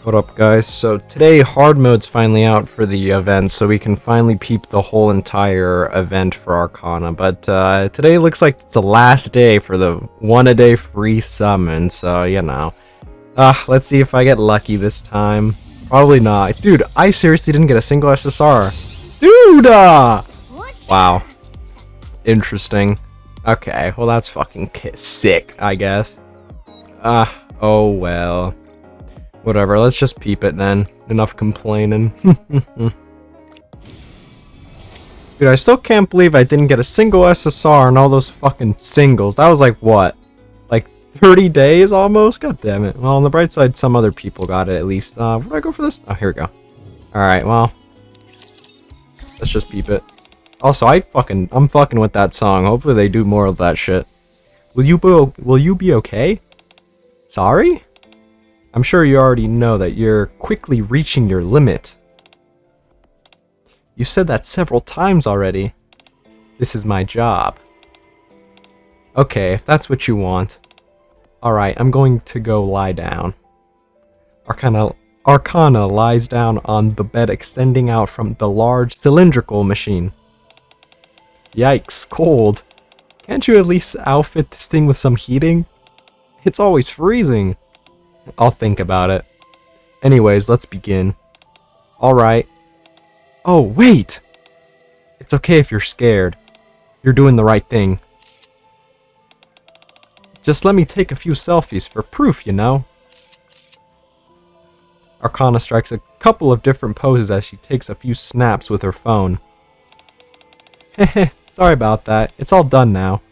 What up, guys? So today hard mode's finally out for the event, so we can finally peep the whole entire event for Arcana. But today looks like it's the last day for the 1-a-day free summon, so you know. Let's see if I get lucky this time. Probably not. Dude, I seriously didn't get a single SSR. Dude! Wow. Interesting. Okay, well that's fucking sick, I guess. Oh well. Whatever, let's just peep it then. Enough complaining. Dude, I still can't believe I didn't get a single SSR in all those fucking singles. That was like, what? Like 30 days almost? God damn it. Well, on the bright side, some other people got it at least. Where do I go for this? Oh, here we go. Alright, well. Let's just peep it. Also, I'm fucking with that song. Hopefully they do more of that shit. Will you be okay? Sorry? I'm sure you already know that you're quickly reaching your limit. You said that several times already. This is my job. Okay, if that's what you want. Alright, I'm going to go lie down. Arcana lies down on the bed extending out from the large cylindrical machine. Yikes, cold. Can't you at least outfit this thing with some heating? It's always freezing. I'll think about it. Anyways, let's begin. Alright. Oh, wait! It's okay if you're scared. You're doing the right thing. Just let me take a few selfies for proof, you know? Arcana strikes a couple of different poses as she takes a few snaps with her phone. Heh, sorry about that. It's all done now.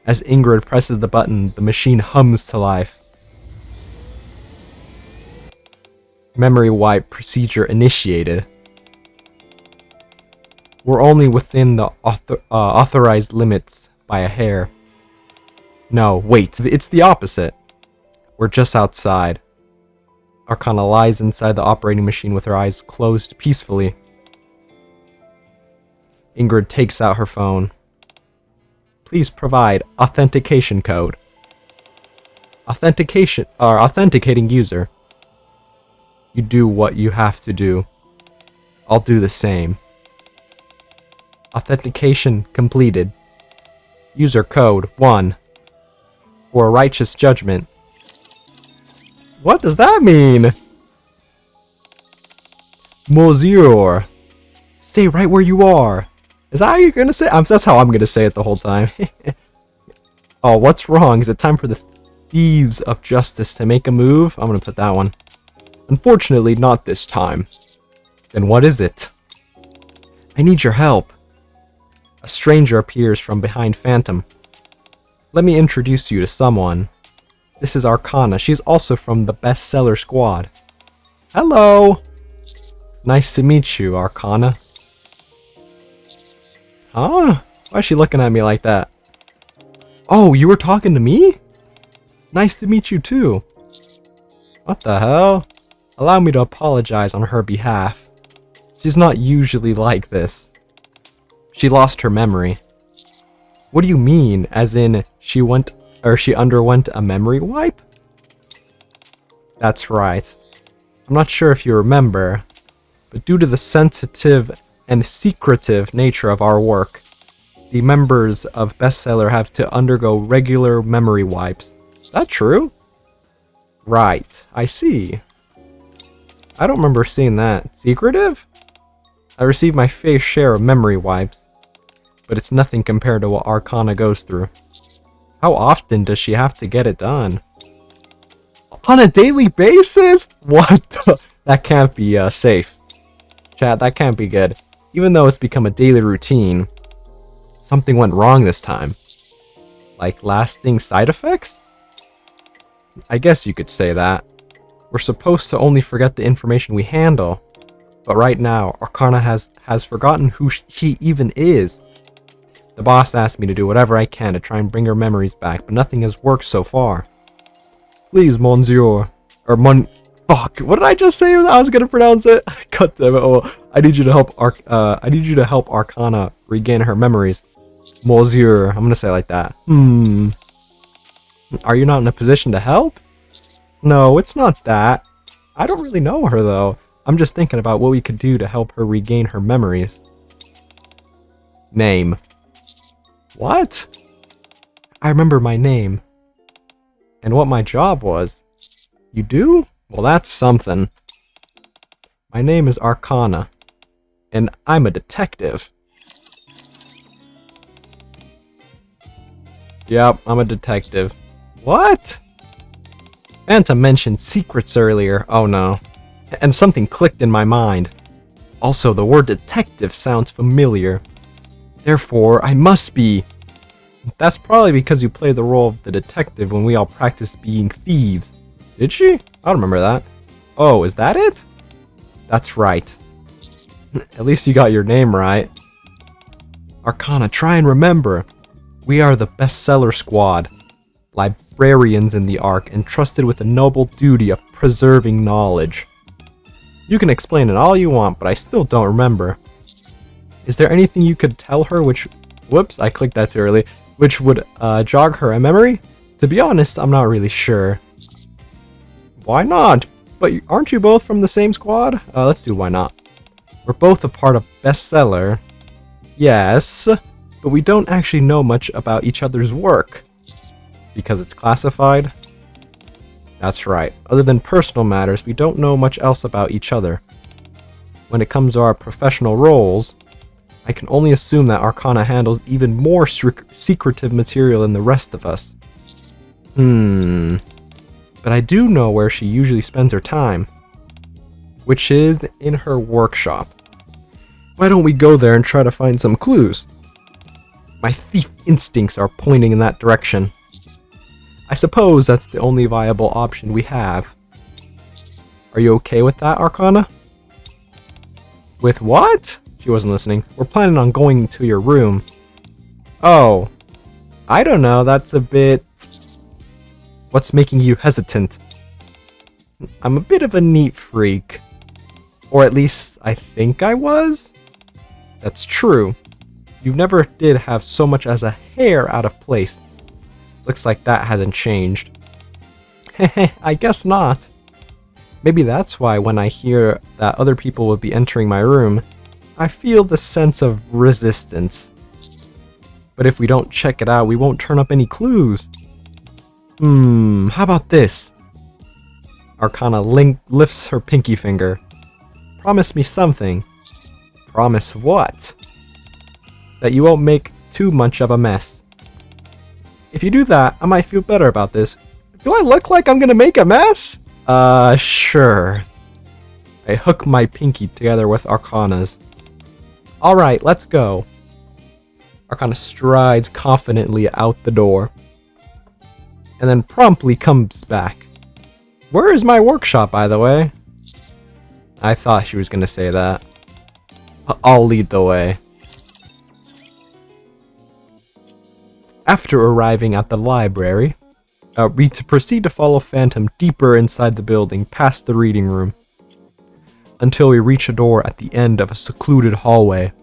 As Ingrid presses the button, the machine hums to life. Memory wipe procedure initiated. We're only within the authorized limits by a hair. No, wait, it's the opposite. We're just outside. Arcana lies inside the operating machine with her eyes closed peacefully. Ingrid takes out her phone. Please provide authentication code. Authenticating user. You do what you have to do. I'll do the same. Authentication completed. User code 1. For a righteous judgment. What does that mean? Monsieur. Stay right where you are. Is that how you're gonna say it? That's how I'm gonna say it the whole time. Oh, what's wrong? Is it time for the thieves of justice to make a move? I'm gonna put that one. Unfortunately, not this time. Then what is it? I need your help. A stranger appears from behind Phantom. Let me introduce you to someone. This is Arcana. She's also from the bestseller squad. Hello! Nice to meet you, Arcana. Huh? Why is she looking at me like that? Oh, you were talking to me? Nice to meet you too. What the hell? Allow me to apologize on her behalf. She's not usually like this. She lost her memory. What do you mean? As in, she underwent a memory wipe? That's right. I'm not sure if you remember, but due to the sensitive and secretive nature of our work, the members of Bestseller have to undergo regular memory wipes. Is that true? Right, I see. I don't remember seeing that. Secretive? I received my fair share of memory wipes, but it's nothing compared to what Arcana goes through. How often does she have to get it done? On a daily basis? What the? That can't be safe. Chat, that can't be good. Even though it's become a daily routine, something went wrong this time. Like lasting side effects? I guess you could say that. We're supposed to only forget the information we handle. But right now, Arcana has forgotten who she even is. The boss asked me to do whatever I can to try and bring her memories back, but nothing has worked so far. Please, Monsieur. Fuck, what did I just say? I was gonna pronounce it. God damn it. Oh, I need you to help Arcana regain her memories. Monsieur. I'm gonna say it like that. Are you not in a position to help? No, it's not that. I don't really know her, though. I'm just thinking about what we could do to help her regain her memories. Name. What? I remember my name. And what my job was. You do? Well, that's something. My name is Arcana. And I'm a detective. Yep, I'm a detective. What? Phantom mentioned secrets earlier. Oh no. And something clicked in my mind. Also, the word detective sounds familiar. Therefore, I must be. That's probably because you played the role of the detective when we all practiced being thieves. Did she? I don't remember that. Oh, is that it? That's right. At least you got your name right. Arcana, try and remember. We are the bestseller squad. Librarians in the Ark, entrusted with the noble duty of preserving knowledge. You can explain it all you want, but I still don't remember. Is there anything you could tell her which... Whoops, I clicked that too early. Which would jog her memory? To be honest, I'm not really sure. Why not? But aren't you both from the same squad? Let's do why not. We're both a part of bestseller. Yes, but we don't actually know much about each other's work. Because it's classified? That's right. Other than personal matters, we don't know much else about each other. When it comes to our professional roles, I can only assume that Arcana handles even more secretive material than the rest of us. But I do know where she usually spends her time. Which is in her workshop. Why don't we go there and try to find some clues? My thief instincts are pointing in that direction. I suppose that's the only viable option we have. Are you okay with that, Arcana? With what? She wasn't listening. We're planning on going to your room. Oh. I don't know, that's a bit... What's making you hesitant? I'm a bit of a neat freak. Or at least, I think I was? That's true. You never did have so much as a hair out of place. Looks like that hasn't changed. Heh, I guess not. Maybe that's why when I hear that other people will be entering my room, I feel the sense of resistance. But if we don't check it out, we won't turn up any clues. How about this? Arcana lifts her pinky finger. Promise me something. Promise what? That you won't make too much of a mess. If you do that, I might feel better about this. Do I look like I'm gonna make a mess? Sure. I hook my pinky together with Arcana's. Alright, let's go. Arcana strides confidently out the door. And then promptly comes back. Where is my workshop, by the way? I thought she was gonna say that. I'll lead the way. After arriving at the library, we proceed to follow Phantom deeper inside the building, past the reading room, until we reach a door at the end of a secluded hallway.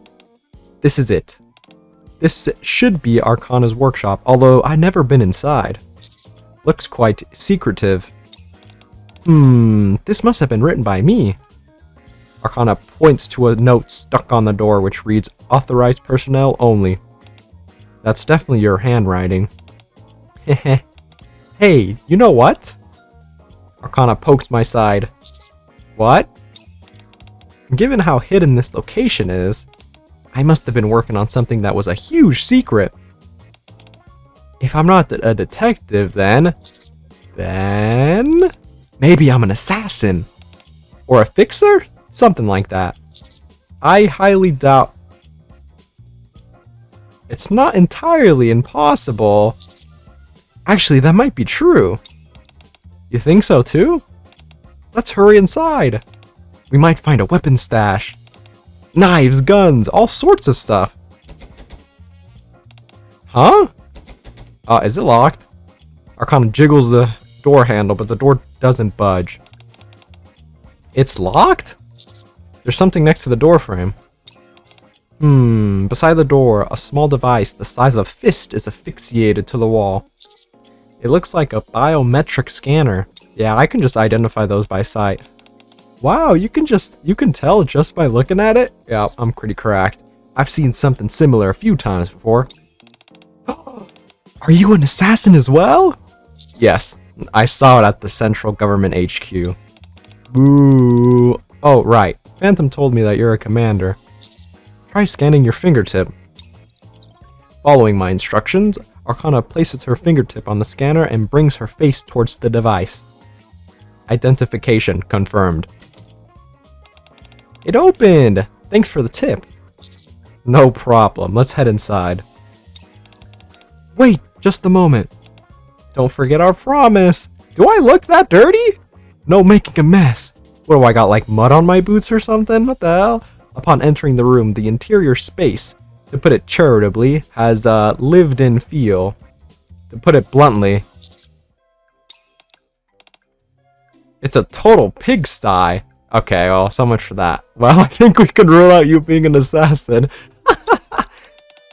This is it. This should be Arcana's workshop, although I've never been inside. Looks quite secretive. This must have been written by me. Arcana points to a note stuck on the door which reads, "Authorized personnel only." That's definitely your handwriting. Hey, you know what? Arcana pokes my side. What? Given how hidden this location is, I must have been working on something that was a huge secret. If I'm not a detective, then maybe I'm an assassin. Or a fixer? Something like that. I highly doubt. It's not entirely impossible. Actually, that might be true. You think so too? Let's hurry inside. We might find a weapon stash. Knives, guns, all sorts of stuff. Huh? Is it locked? Arcana jiggles the door handle, but the door doesn't budge. It's locked? There's something next to the door frame. Beside the door, a small device the size of a fist is asphyxiated to the wall. It looks like a biometric scanner. Yeah, I can just identify those by sight. Wow, you can tell just by looking at it? Yeah, I'm pretty correct. I've seen something similar a few times before. Are you an assassin as well? Yes, I saw it at the Central Government HQ. Boo. Oh, right. Phantom told me that you're a commander. Try scanning your fingertip. Following my instructions, Arcana places her fingertip on the scanner and brings her face towards the device. Identification confirmed. It opened! Thanks for the tip. No problem. Let's head inside. Wait, just a moment. Don't forget our promise. Do I look that dirty? No making a mess. What do I got, like mud on my boots or something? What the hell? Upon entering the room, the interior space, to put it charitably, has a lived-in feel. To put it bluntly, it's a total pigsty. Okay, well, so much for that. Well, I think we could rule out you being an assassin.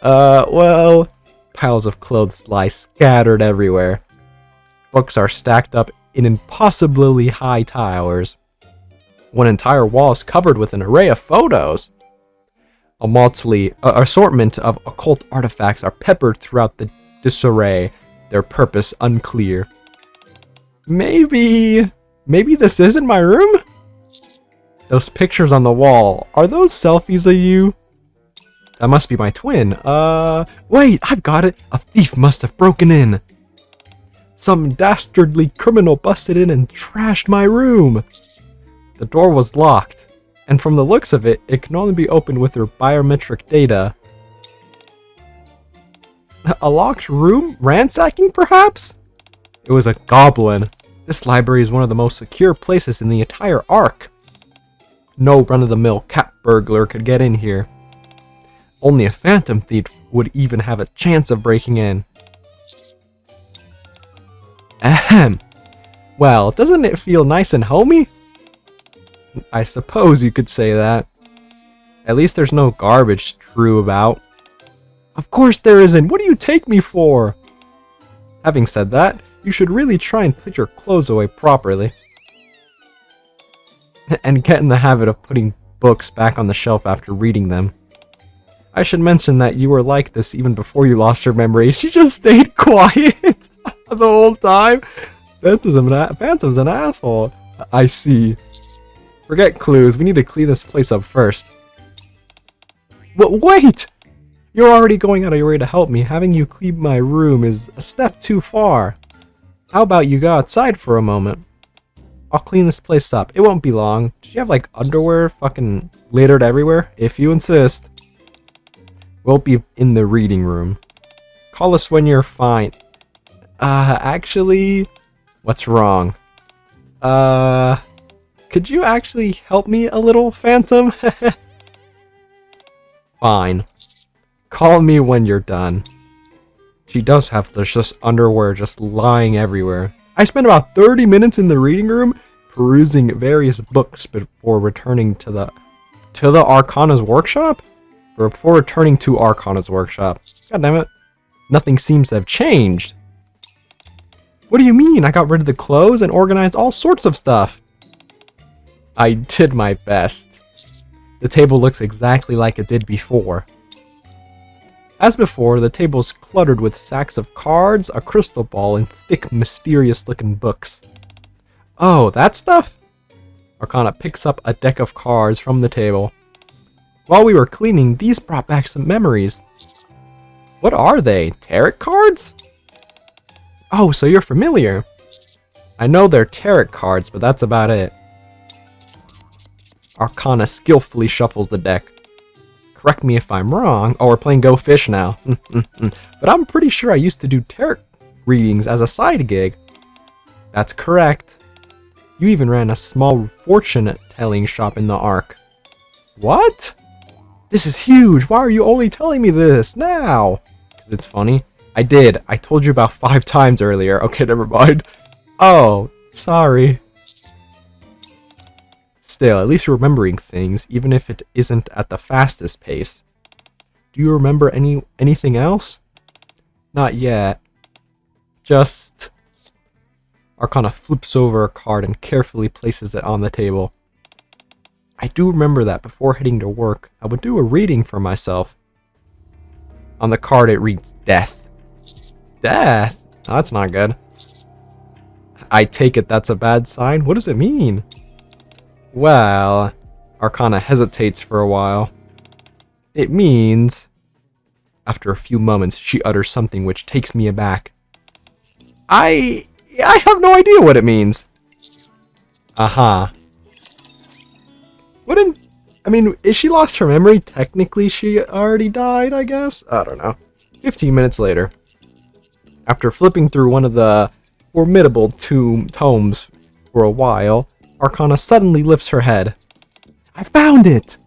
Well, piles of clothes lie scattered everywhere. Books are stacked up in impossibly high towers. One entire wall is covered with an array of photos. A motley assortment of occult artifacts are peppered throughout the disarray, their purpose unclear. Maybe this isn't my room? Those pictures on the wall, are those selfies of you? That must be my twin. Wait, I've got it. A thief must have broken in. Some dastardly criminal busted in and trashed my room. The door was locked, and from the looks of it, it can only be opened with your biometric data. A locked room? Ransacking, perhaps? It was a goblin. This library is one of the most secure places in the entire Ark. No run-of-the-mill cat burglar could get in here. Only a phantom thief would even have a chance of breaking in. Ahem. Well, doesn't it feel nice and homey? I suppose you could say that. At least there's no garbage strewn about. Of course there isn't. What do you take me for? Having said that, you should really try and put your clothes away properly. And get in the habit of putting books back on the shelf after reading them. I should mention that you were like this even before you lost your memory. She just stayed quiet the whole time. Phantom's an asshole. I see. Forget clues. We need to clean this place up first. Wait! You're already going out of your way to help me. Having you clean my room is a step too far. How about you go outside for a moment? I'll clean this place up. It won't be long. Does she have like underwear fucking littered everywhere? If you insist. We'll be in the reading room. Call us when you're fine. Actually, what's wrong? Could you actually help me a little, Phantom? Fine. Call me when you're done. She does have there's just underwear just lying everywhere. I spent about 30 minutes in the reading room perusing various books before returning to the Arcana's workshop? Before returning to Arcana's workshop. God damn it. Nothing seems to have changed. What do you mean? I got rid of the clothes and organized all sorts of stuff. I did my best. The table looks exactly like it did before. As before, the table's cluttered with sacks of cards, a crystal ball, and thick, mysterious-looking books. Oh, that stuff? Arcana picks up a deck of cards from the table. While we were cleaning, these brought back some memories. What are they? Tarot cards? Oh, so you're familiar. I know they're tarot cards, but that's about it. Arcana skillfully shuffles the deck. Correct me if I'm wrong. Oh, we're playing Go Fish now. But I'm pretty sure I used to do tarot readings as a side gig. That's correct. You even ran a small fortune-telling shop in the Ark. What? This is huge. Why are you only telling me this now? Because it's funny. I did. I told you about 5 times earlier. Okay, never mind. Oh, sorry. Still, at least you're remembering things, even if it isn't at the fastest pace. Do you remember anything else? Not yet. Just... Arcana flips over a card and carefully places it on the table. I do remember that before heading to work, I would do a reading for myself. On the card it reads death. Death? Oh, that's not good. I take it that's a bad sign? What does it mean? Well, Arcana hesitates for a while. It means... After a few moments, she utters something which takes me aback. I have no idea what it means. Aha. Is she lost her memory? Technically, she already died, I guess? I don't know. 15 minutes later. After flipping through one of the formidable tomes for a while, Arcana suddenly lifts her head. I found it!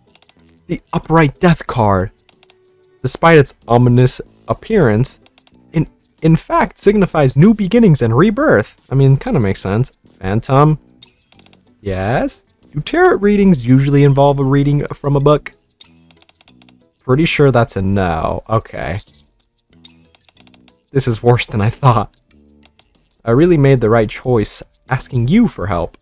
The Upright Death card. Despite its ominous appearance, in fact signifies new beginnings and rebirth. Kind of makes sense. Phantom. Yes? Do tarot readings usually involve a reading from a book? Pretty sure that's a no. Okay. This is worse than I thought. I really made the right choice asking you for help.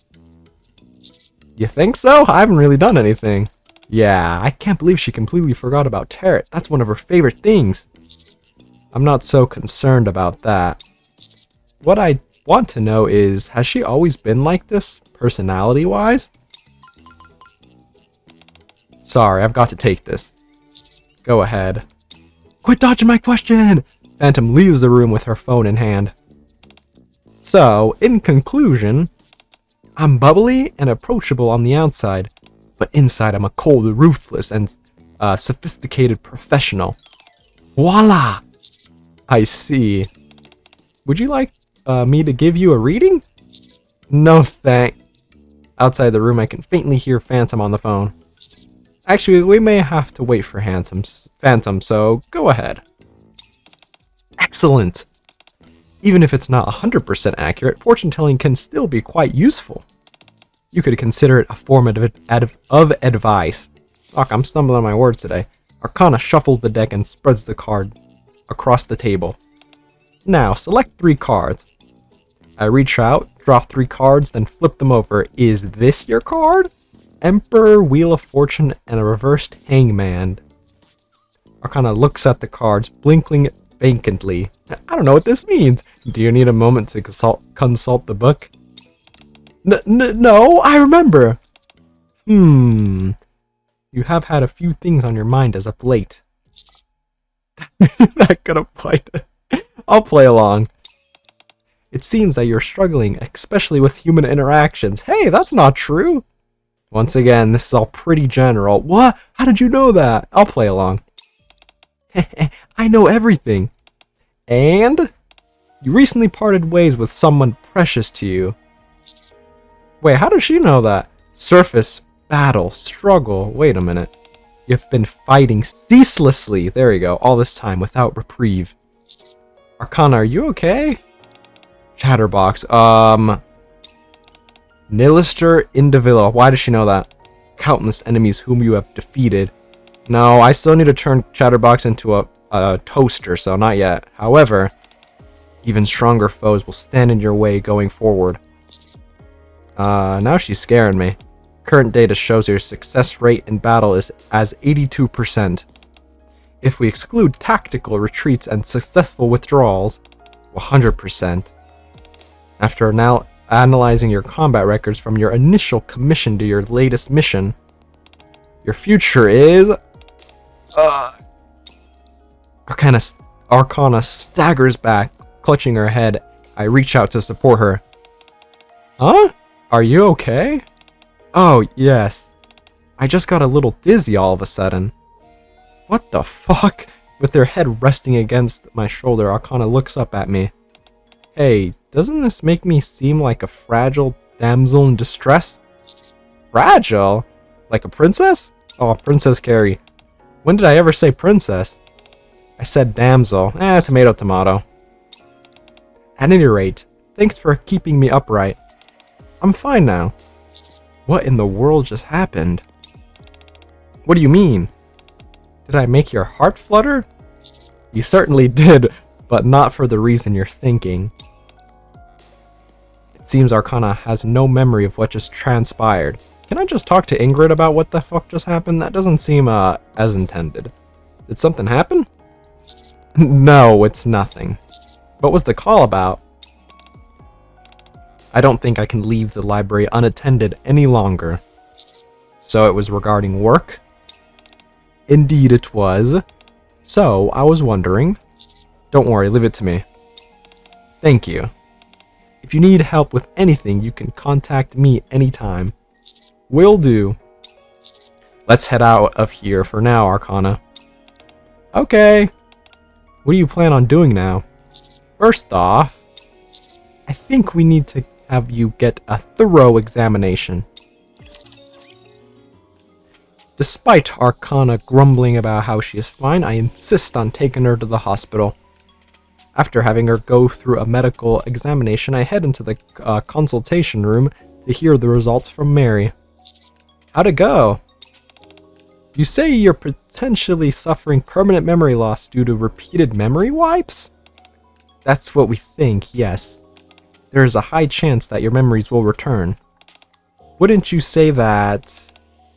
You think so? I haven't really done anything. Yeah, I can't believe she completely forgot about tarot. That's one of her favorite things. I'm not so concerned about that. What I want to know is, has she always been like this, personality-wise? Sorry, I've got to take this. Go ahead. Quit dodging my question! Phantom leaves the room with her phone in hand. So, in conclusion, I'm bubbly and approachable on the outside, but inside I'm a cold, ruthless, and sophisticated professional. Voila! I see. Would you like me to give you a reading? No thanks. Outside the room I can faintly hear Phantom on the phone. Actually, we may have to wait for Phantom, so go ahead. Excellent! Even if it's not 100% accurate, fortune telling can still be quite useful. You could consider it a form of advice. Fuck, I'm stumbling on my words today. Arcana shuffles the deck and spreads the card across the table. Now, select 3 cards. I reach out, draw 3 cards, then flip them over. Is this your card? Emperor, Wheel of Fortune, and a reversed Hangman. Arcana looks at the cards, blinking vacantly. I don't know what this means. Do you need a moment to consult the book? No, I remember. You have had a few things on your mind as of late. That could apply to... I'll play along. It seems that you're struggling, especially with human interactions. Hey, that's not true. Once again, this is all pretty general. What? How did you know that? I'll play along. I know everything. And? You recently parted ways with someone precious to you. Wait, how does she know that? Surface, battle, struggle. Wait a minute. You've been fighting ceaselessly. There you go. All this time without reprieve. Arcana, are you okay? Chatterbox. Nilister Indivilla. Why does she know that? Countless enemies whom you have defeated. No, I still need to turn Chatterbox into a toaster, so not yet. However, even stronger foes will stand in your way going forward. Now she's scaring me. Current data shows your success rate in battle is as 82%. If we exclude tactical retreats and successful withdrawals, 100%. After now analyzing your combat records from your initial commission to your latest mission, your future is... Arcana staggers back, clutching her head. I reach out to support her. Huh? Are you okay? Oh, yes. I just got a little dizzy all of a sudden. What the fuck? With her head resting against my shoulder, Arcana looks up at me. Hey, doesn't this make me seem like a fragile damsel in distress? Fragile? Like a princess? Oh, Princess Carrie. When did I ever say princess? I said damsel. Tomato, tomato. At any rate, thanks for keeping me upright. I'm fine now. What in the world just happened? What do you mean? Did I make your heart flutter? You certainly did, but not for the reason you're thinking. It seems Arcana has no memory of what just transpired. can I just talk to Ingrid about what the fuck just happened? That doesn't seem, as intended. Did something happen? No, it's nothing. What was the call about? I don't think I can leave the library unattended any longer. So it was regarding work? Indeed it was. So, I was wondering... Don't worry, leave it to me. Thank you. If you need help with anything, you can contact me anytime. Will do. Let's head out of here for now, Arcana. Okay. What do you plan on doing now? First off, I think we need to have you get a thorough examination. Despite Arcana grumbling about how she is fine, I insist on taking her to the hospital. After having her go through a medical examination, I head into the consultation room to hear the results from Mary. How'd it go? You say you're potentially suffering permanent memory loss due to repeated memory wipes? That's what we think, yes. There is a high chance that your memories will return. Wouldn't you say that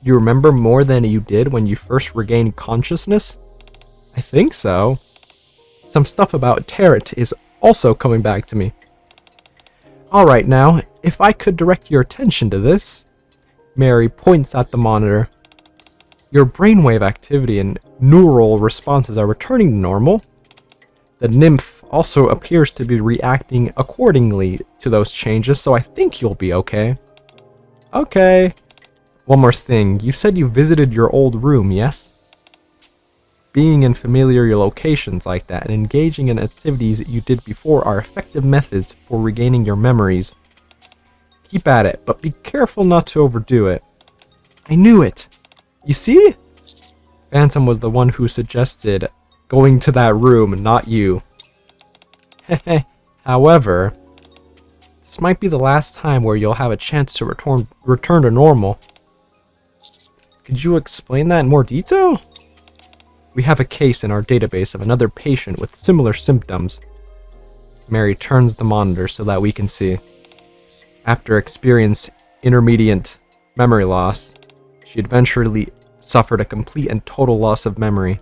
you remember more than you did when you first regained consciousness? I think so. Some stuff about Tarot is also coming back to me. Alright now, if I could direct your attention to this. Mary points at the monitor. Your brainwave activity and neural responses are returning to normal. The nymph also appears to be reacting accordingly to those changes, so I think you'll be okay. Okay. One more thing, you said you visited your old room, yes? Being in familiar locations like that and engaging in activities that you did before are effective methods for regaining your memories. Keep at it, but be careful not to overdo it. I knew it! You see? Phantom was the one who suggested going to that room, not you. However, this might be the last time where you'll have a chance to return to normal. Could you explain that in more detail? We have a case in our database of another patient with similar symptoms. Mary turns the monitor so that we can see. After experiencing intermediate memory loss, she eventually suffered a complete and total loss of memory.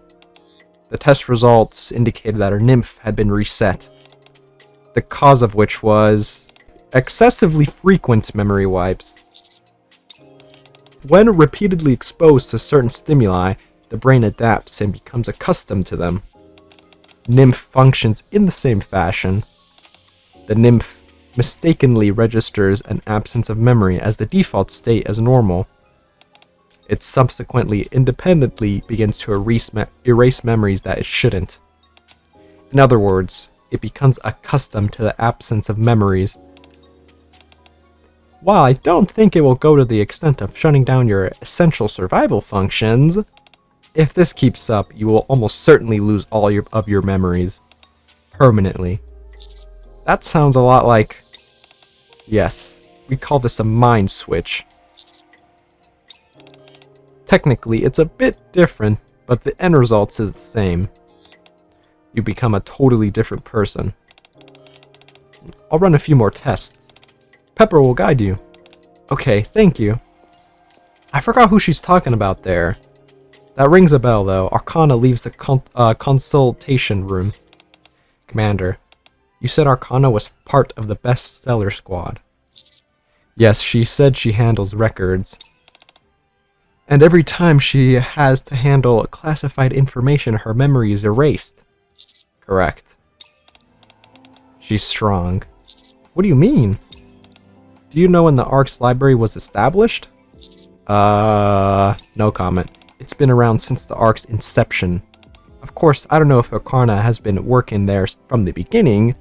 The test results indicated that her nymph had been reset, the cause of which was excessively frequent memory wipes. When repeatedly exposed to certain stimuli, the brain adapts and becomes accustomed to them. Nymph functions in the same fashion. The nymph mistakenly registers an absence of memory as the default state as normal. It subsequently independently begins to erase memories that it shouldn't. In other words, it becomes accustomed to the absence of memories. While I don't think it will go to the extent of shutting down your essential survival functions, if this keeps up, you will almost certainly lose all of your memories. Permanently. That sounds a lot like... Yes, we call this a mind switch. Technically, it's a bit different, but the end result is the same. You become a totally different person. I'll run a few more tests. Pepper will guide you. Okay, thank you. I forgot who she's talking about there. That rings a bell, though. Arcana leaves the consultation room. Commander, you said Arcana was part of the bestseller squad. Yes, she said she handles records. And every time she has to handle classified information, her memory is erased. Correct. She's strong. What do you mean? Do you know when the Ark's library was established? No comment. It's been around since the Ark's inception. Of course, I don't know if Arcana has been working there from the beginning,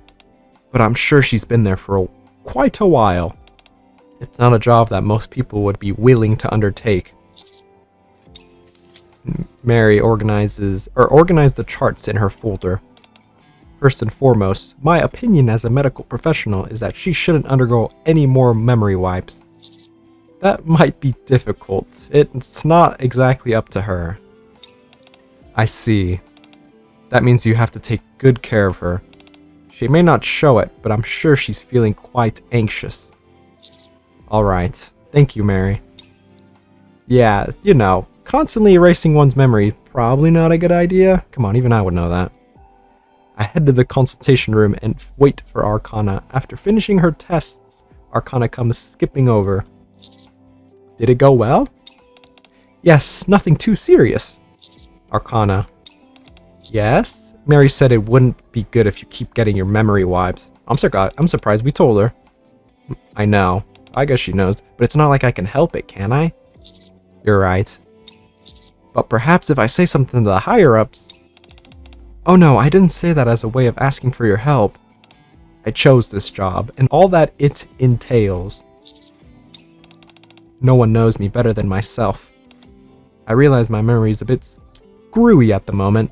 but I'm sure she's been there for quite a while. It's not a job that most people would be willing to undertake. Mary organized the charts in her folder. First and foremost, my opinion as a medical professional is that she shouldn't undergo any more memory wipes. That might be difficult. It's not exactly up to her. I see. That means you have to take good care of her. She may not show it, but I'm sure she's feeling quite anxious. Alright. Thank you, Mary. Yeah, you know, constantly erasing one's memory, probably not a good idea. Come on, even I would know that. I head to the consultation room and wait for Arcana. After finishing her tests, Arcana comes skipping over. Did it go well? Yes, nothing too serious. Arcana. Yes? Mary said it wouldn't be good if you keep getting your memory wipes. I'm surprised we told her. I know. I guess she knows. But it's not like I can help it, can I? You're right. But perhaps if I say something to the higher-ups... Oh no, I didn't say that as a way of asking for your help. I chose this job, and all that it entails. No one knows me better than myself. I realize my memory is a bit screwy at the moment,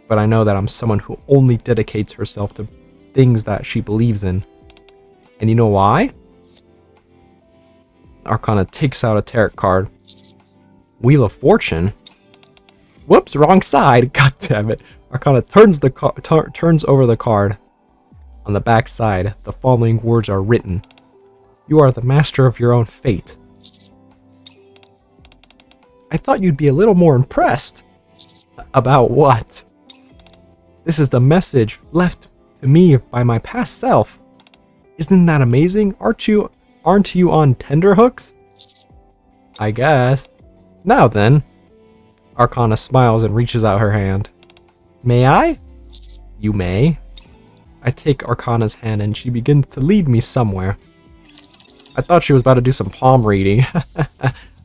but I know that I'm someone who only dedicates herself to things that she believes in. And you know why? Arcana takes out a tarot card. Wheel of Fortune? Whoops, wrong side. God damn it. Arcana turns over the card. On the back side, the following words are written. You are the master of your own fate. I thought you'd be a little more impressed. About what? This is the message left to me by my past self. Isn't that amazing? Aren't you on tenterhooks? I guess. Now then. Arcana smiles and reaches out her hand. May I? You may. I take Arcana's hand and she begins to lead me somewhere. I thought she was about to do some palm reading.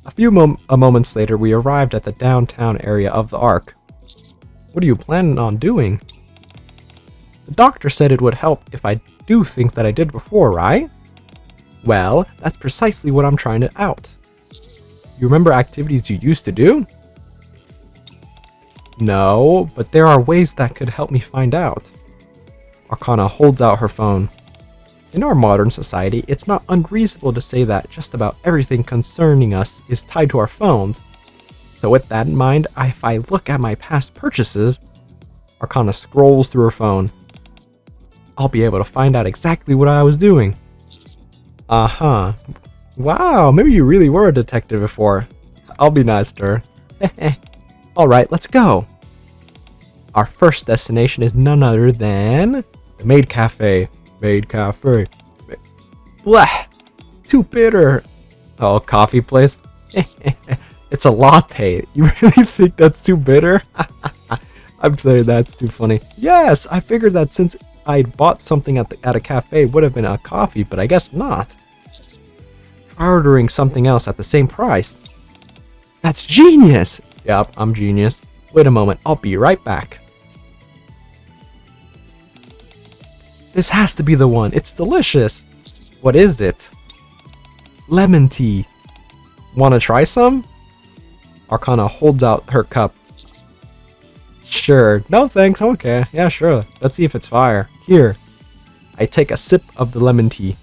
A few moments later, we arrived at the downtown area of the Ark. What are you planning on doing? The doctor said it would help if I do things that I did before, right? Well, that's precisely what I'm trying to out. You remember activities you used to do? No, but there are ways that could help me find out. Arcana holds out her phone. In our modern society, it's not unreasonable to say that just about everything concerning us is tied to our phones. So with that in mind, if I look at my past purchases, Arcana scrolls through her phone. I'll be able to find out exactly what I was doing. Uh-huh. Wow, maybe you really were a detective before. I'll be nice to her. Alright, let's go. Our first destination is none other than the Maid Cafe. Maid Cafe. Blah! Too bitter. Oh, coffee place? It's a latte. You really think that's too bitter? I'm sorry, that's too funny. Yes, I figured that since I'd bought something at a cafe, it would have been a coffee, but I guess not. Try ordering something else at the same price. That's genius! Yep, I'm genius. Wait a moment, I'll be right back. This has to be the one. It's delicious. What is it? Lemon tea. Wanna try some? Arcana holds out her cup. Sure. No thanks, I'm okay. Yeah, sure. Let's see if it's fire. Here. I take a sip of the lemon tea.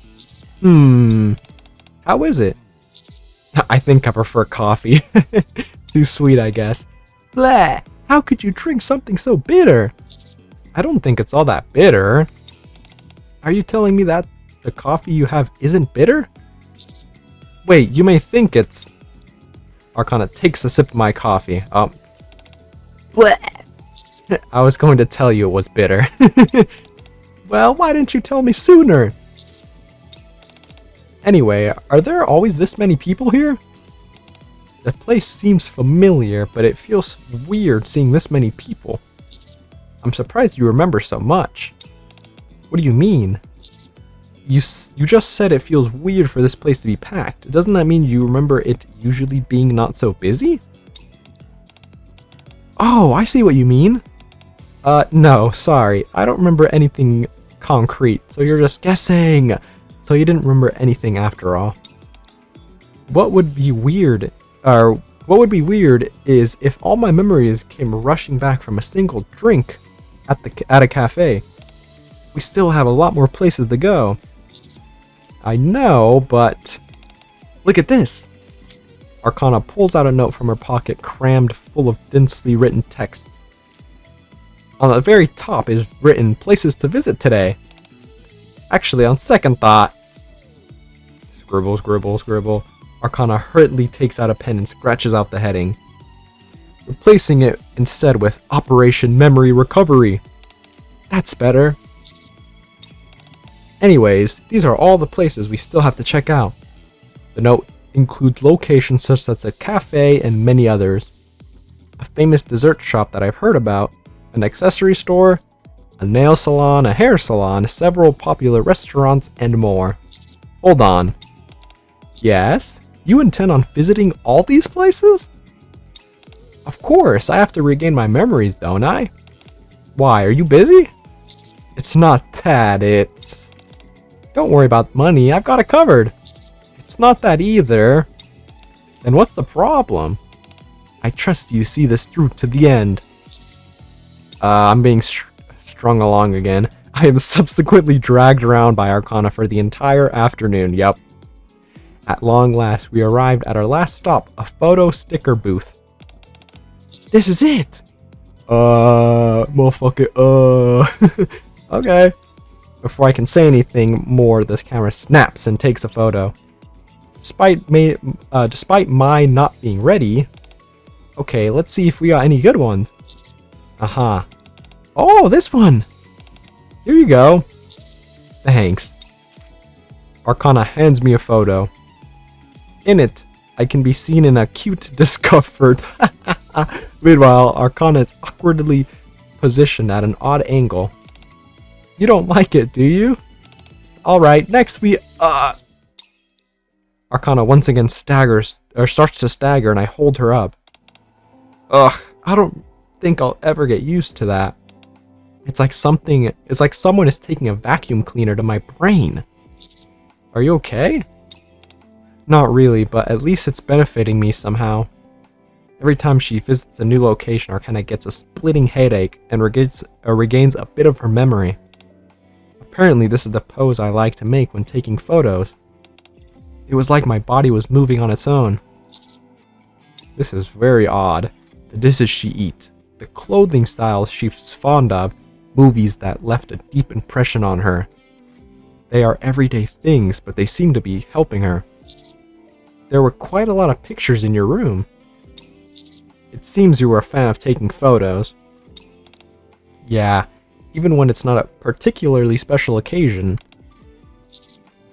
How is it? I think I prefer coffee. Too sweet, I guess. Blah! How could you drink something so bitter? I don't think it's all that bitter. Are you telling me that the coffee you have isn't bitter? Wait, you may think it's... Arcana takes a sip of my coffee. Blah! I was going to tell you it was bitter. Well, why didn't you tell me sooner? Anyway, are there always this many people here? The place seems familiar, but it feels weird seeing this many people. I'm surprised you remember so much. What do you mean? You just said it feels weird for this place to be packed. Doesn't that mean you remember it usually being not so busy? Oh, I see what you mean. No, sorry. I don't remember anything concrete, so you're just guessing. So you didn't remember anything after all. What would be weird is if all my memories came rushing back from a single drink at a cafe. We still have a lot more places to go. I know, but look at this. Arcana pulls out a note from her pocket crammed full of densely written text. On the very top is written places to visit today. Actually, on second thought, scribble, scribble, scribble. Arcana hurriedly takes out a pen and scratches out the heading, replacing it instead with Operation Memory Recovery. That's better. Anyways, these are all the places we still have to check out. The note includes locations such as a cafe and many others. A famous dessert shop that I've heard about, an accessory store, a nail salon, a hair salon, several popular restaurants, and more. Hold on. Yes? You intend on visiting all these places? Of course, I have to regain my memories, don't I? Why, are you busy? It's not that, it's... Don't worry about money, I've got it covered. It's not that either. Then what's the problem? I trust you see this through to the end. I'm being strung along again. I am subsequently dragged around by Arcana for the entire afternoon, yep. At long last, we arrived at our last stop, a photo sticker booth. This is it! Motherfucker, Okay. Before I can say anything more, the camera snaps and takes a photo. Despite my not being ready... Okay, let's see if we got any good ones. Aha. Oh, this one! Here you go. Thanks. Arcana hands me a photo. In it, I can be seen in acute discomfort. Meanwhile, Arcana is awkwardly positioned at an odd angle. You don't like it, do you? Alright, next we... Arcana once again starts to stagger and I hold her up. Ugh, I don't think I'll ever get used to that. It's like someone is taking a vacuum cleaner to my brain. Are you okay? Not really, but at least it's benefiting me somehow. Every time she visits a new location, Arcana gets a splitting headache and regains a bit of her memory. Apparently, this is the pose I like to make when taking photos. It was like my body was moving on its own. This is very odd. The dishes she eats, the clothing styles she's fond of, movies that left a deep impression on her. They are everyday things, but they seem to be helping her. There were quite a lot of pictures in your room. It seems you were a fan of taking photos. Yeah, even when it's not a particularly special occasion.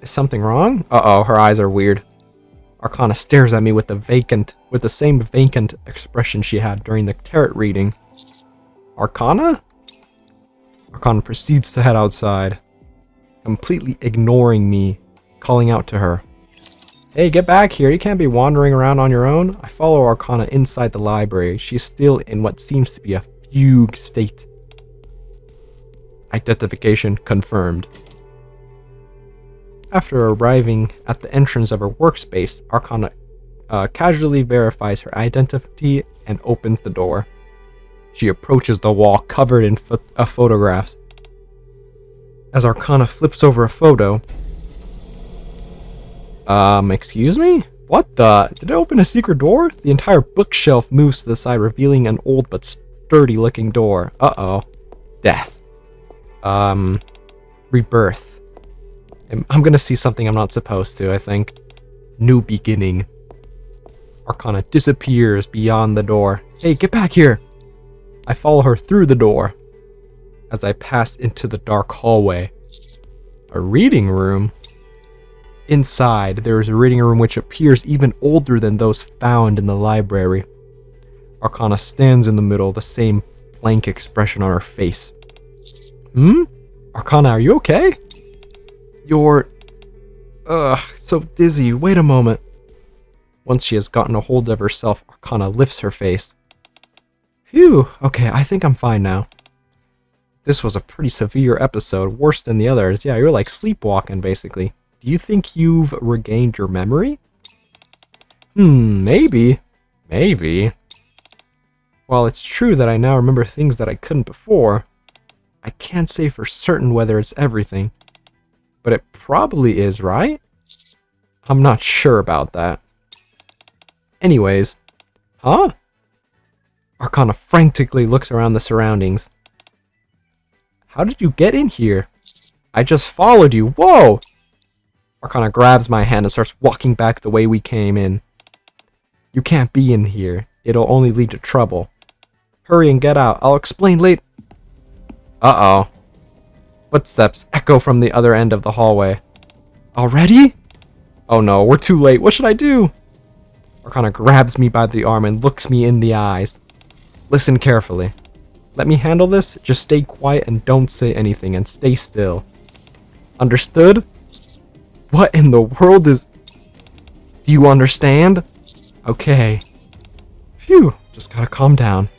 Is something wrong? Uh-oh, her eyes are weird. Arcana stares at me with the same vacant expression she had during the tarot reading. Arcana? Arcana proceeds to head outside, completely ignoring me, calling out to her. Hey, get back here, you can't be wandering around on your own. I follow Arcana inside the library. She's still in what seems to be a fugue state. Identification confirmed. After arriving at the entrance of her workspace, Arcana casually verifies her identity and opens the door. She approaches the wall covered in photographs. As Arcana flips over a photo... excuse me? What the? Did I open a secret door? The entire bookshelf moves to the side, revealing an old but sturdy-looking door. Uh-oh. Death. Rebirth. I'm gonna see something I'm not supposed to, I think. New beginning. Arcana disappears beyond the door. Hey, get back here! I follow her through the door as I pass into the dark hallway. A reading room? Inside, there is a reading room which appears even older than those found in the library. Arcana stands in the middle, the same blank expression on her face. Arcana, are you okay? You're... so dizzy. Wait a moment. Once she has gotten a hold of herself, Arcana lifts her face. Phew, okay, I think I'm fine now. This was a pretty severe episode, worse than the others. Yeah, you're like sleepwalking, basically. Do you think you've regained your memory? Maybe. Maybe. While it's true that I now remember things that I couldn't before, I can't say for certain whether it's everything. But it probably is, right? I'm not sure about that. Anyways. Huh? Arcana frantically looks around the surroundings. How did you get in here? I just followed you. Whoa! Arcana grabs my hand and starts walking back the way we came in. You can't be in here. It'll only lead to trouble. Hurry and get out. I'll explain later. Uh-oh. Footsteps echo from the other end of the hallway. Already? Oh no, we're too late. What should I do? Arcana grabs me by the arm and looks me in the eyes. Listen carefully. Let me handle this. Just stay quiet and don't say anything and stay still. Understood? What in the world is... Do you understand? Okay. Phew, just gotta calm down.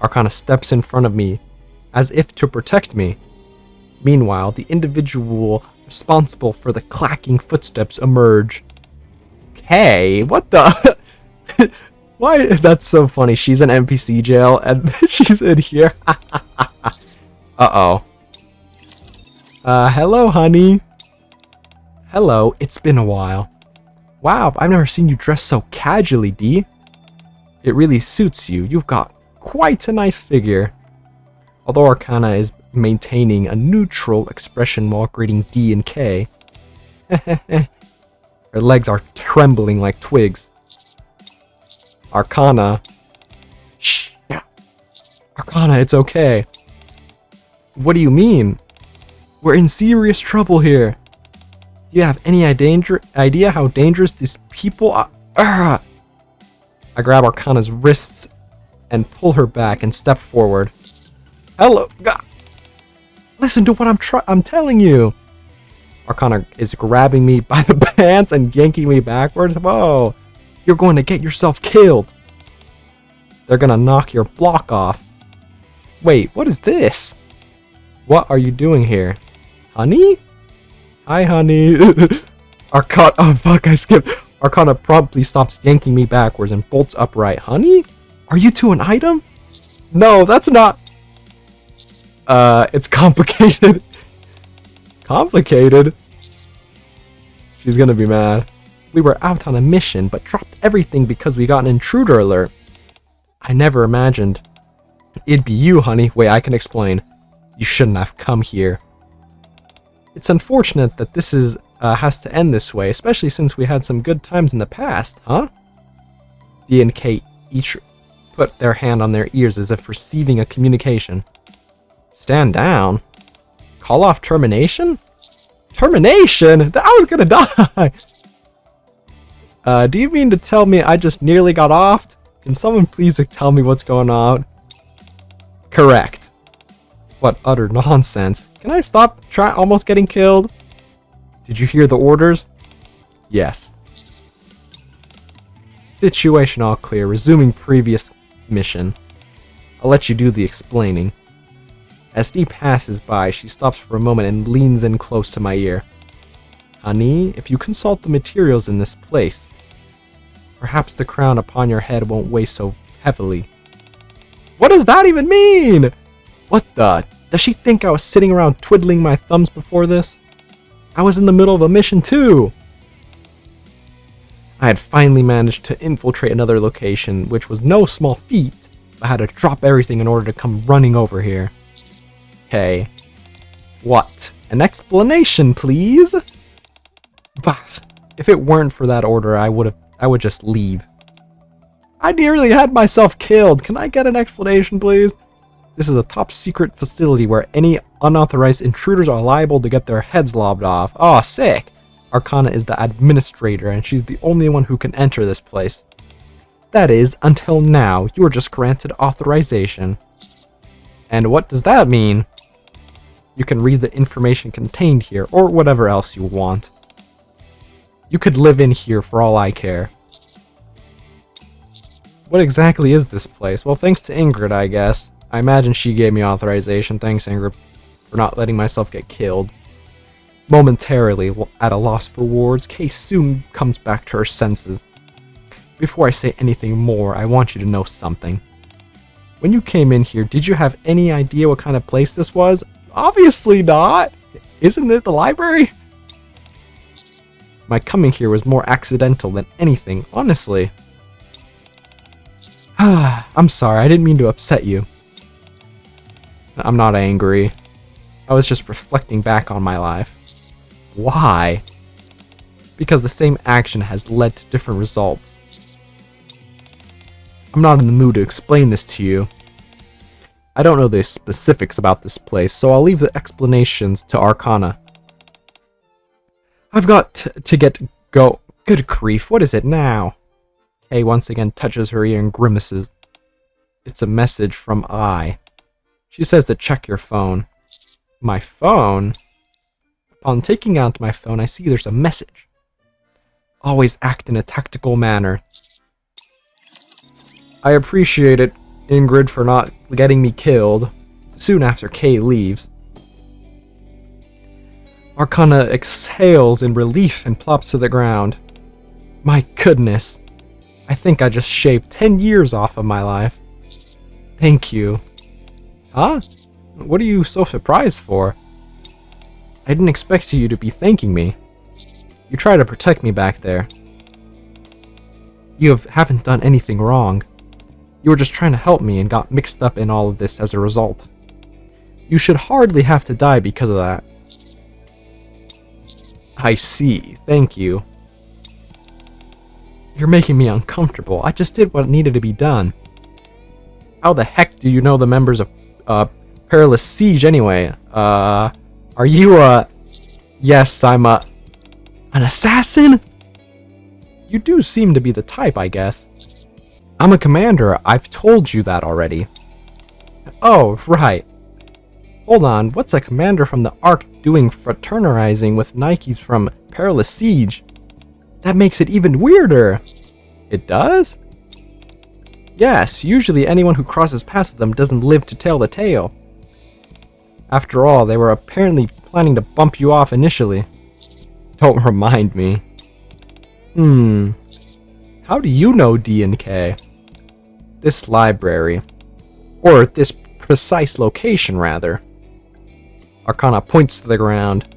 Arcana steps in front of me, as if to protect me. Meanwhile, the individual responsible for the clacking footsteps emerge. Okay, what the... Why? That's so funny. She's in NPC jail, and she's in here. Uh-oh. Hello, honey. Hello, it's been a while. Wow, I've never seen you dressed so casually, Dee. It really suits you. You've got quite a nice figure. Although Arcana is maintaining a neutral expression while greeting D and K. Her legs are trembling like twigs. Arcana. Shh. Arcana, it's okay. What do you mean? We're in serious trouble here. Do you have any idea how dangerous these people are? Ugh. I grab Arcana's wrists and pull her back and step forward. Hello. God. Listen to what I'm telling you. Arcana is grabbing me by the pants and yanking me backwards. Whoa. You're going to get yourself killed. They're going to knock your block off. Wait, what is this? What are you doing here? Honey? Hi, honey. Arcana. Oh, fuck, I skipped. Arcana promptly stops yanking me backwards and bolts upright. Honey? Are you two an item? No, that's not. It's complicated. Complicated? She's gonna be mad. We were out on a mission, but dropped everything because we got an intruder alert. I never imagined it'd be you, honey. Wait, I can explain. You shouldn't have come here. It's unfortunate that this has to end this way, especially since we had some good times in the past, huh? D and K each put their hand on their ears as if receiving a communication. Stand down? Call off termination? Termination? I was gonna die! Do you mean to tell me I just nearly got offed? Can someone please tell me what's going on? Correct. What utter nonsense. Can I stop almost getting killed? Did you hear the orders? Yes. Situation all clear. Resuming previous mission. I'll let you do the explaining. As Dee passes by, she stops for a moment and leans in close to my ear. Honey, if you consult the materials in this place, perhaps the crown upon your head won't weigh so heavily. What does that even mean? What the? Does she think I was sitting around twiddling my thumbs before this? I was in the middle of a mission too! I had finally managed to infiltrate another location, which was no small feat, but I had to drop everything in order to come running over here. Okay. What? An explanation, please? Bah! If it weren't for that order, I would just leave. I nearly had myself killed. Can I get an explanation, please? This is a top secret facility where any unauthorized intruders are liable to get their heads lobbed off. Oh, sick! Arcana is the administrator, and she's the only one who can enter this place. That is, until now, you were just granted authorization. And what does that mean? You can read the information contained here, or whatever else you want. You could live in here for all I care. What exactly is this place? Well, thanks to Ingrid, I guess. I imagine she gave me authorization. Thanks, Ingrid, for not letting myself get killed. Momentarily at a loss for words, Kay soon comes back to her senses. Before I say anything more, I want you to know something. When you came in here, did you have any idea what kind of place this was? Obviously not! Isn't it the library? My coming here was more accidental than anything, honestly. I'm sorry, I didn't mean to upset you. I'm not angry. I was just reflecting back on my life. Why? because the same action has led to different results. I'm not in the mood to explain this to you. I don't know the specifics about this place, so I'll leave the explanations to Arcana. I've got to go. Good grief, what is it now? Kay once again touches her ear and grimaces. It's a message from I. She says to check your phone. My phone? Upon taking out my phone, I see there's a message. Always act in a tactical manner. I appreciate it, Ingrid, for not getting me killed. Soon after Kay leaves, Arcana exhales in relief and plops to the ground. My goodness. I think I just shaved 10 years off of my life. Thank you. Huh? What are you so surprised for? I didn't expect you to be thanking me. You tried to protect me back there. You haven't done anything wrong. You were just trying to help me and got mixed up in all of this as a result. You should hardly have to die because of that. I see. Thank you. You're making me uncomfortable. I just did what needed to be done. How the heck do you know the members of Perilous Siege anyway? Are you Yes, I'm an assassin? You do seem to be the type, I guess. I'm a commander. I've told you that already. Oh, right. Hold on, what's a commander from the Ark doing fraternizing with Nikes from Perilous Siege? That makes it even weirder. It does? Yes, usually anyone who crosses paths with them doesn't live to tell the tale. After all, they were apparently planning to bump you off initially. Don't remind me. How do you know D and K? This library. Or this precise location, rather. Arcana points to the ground.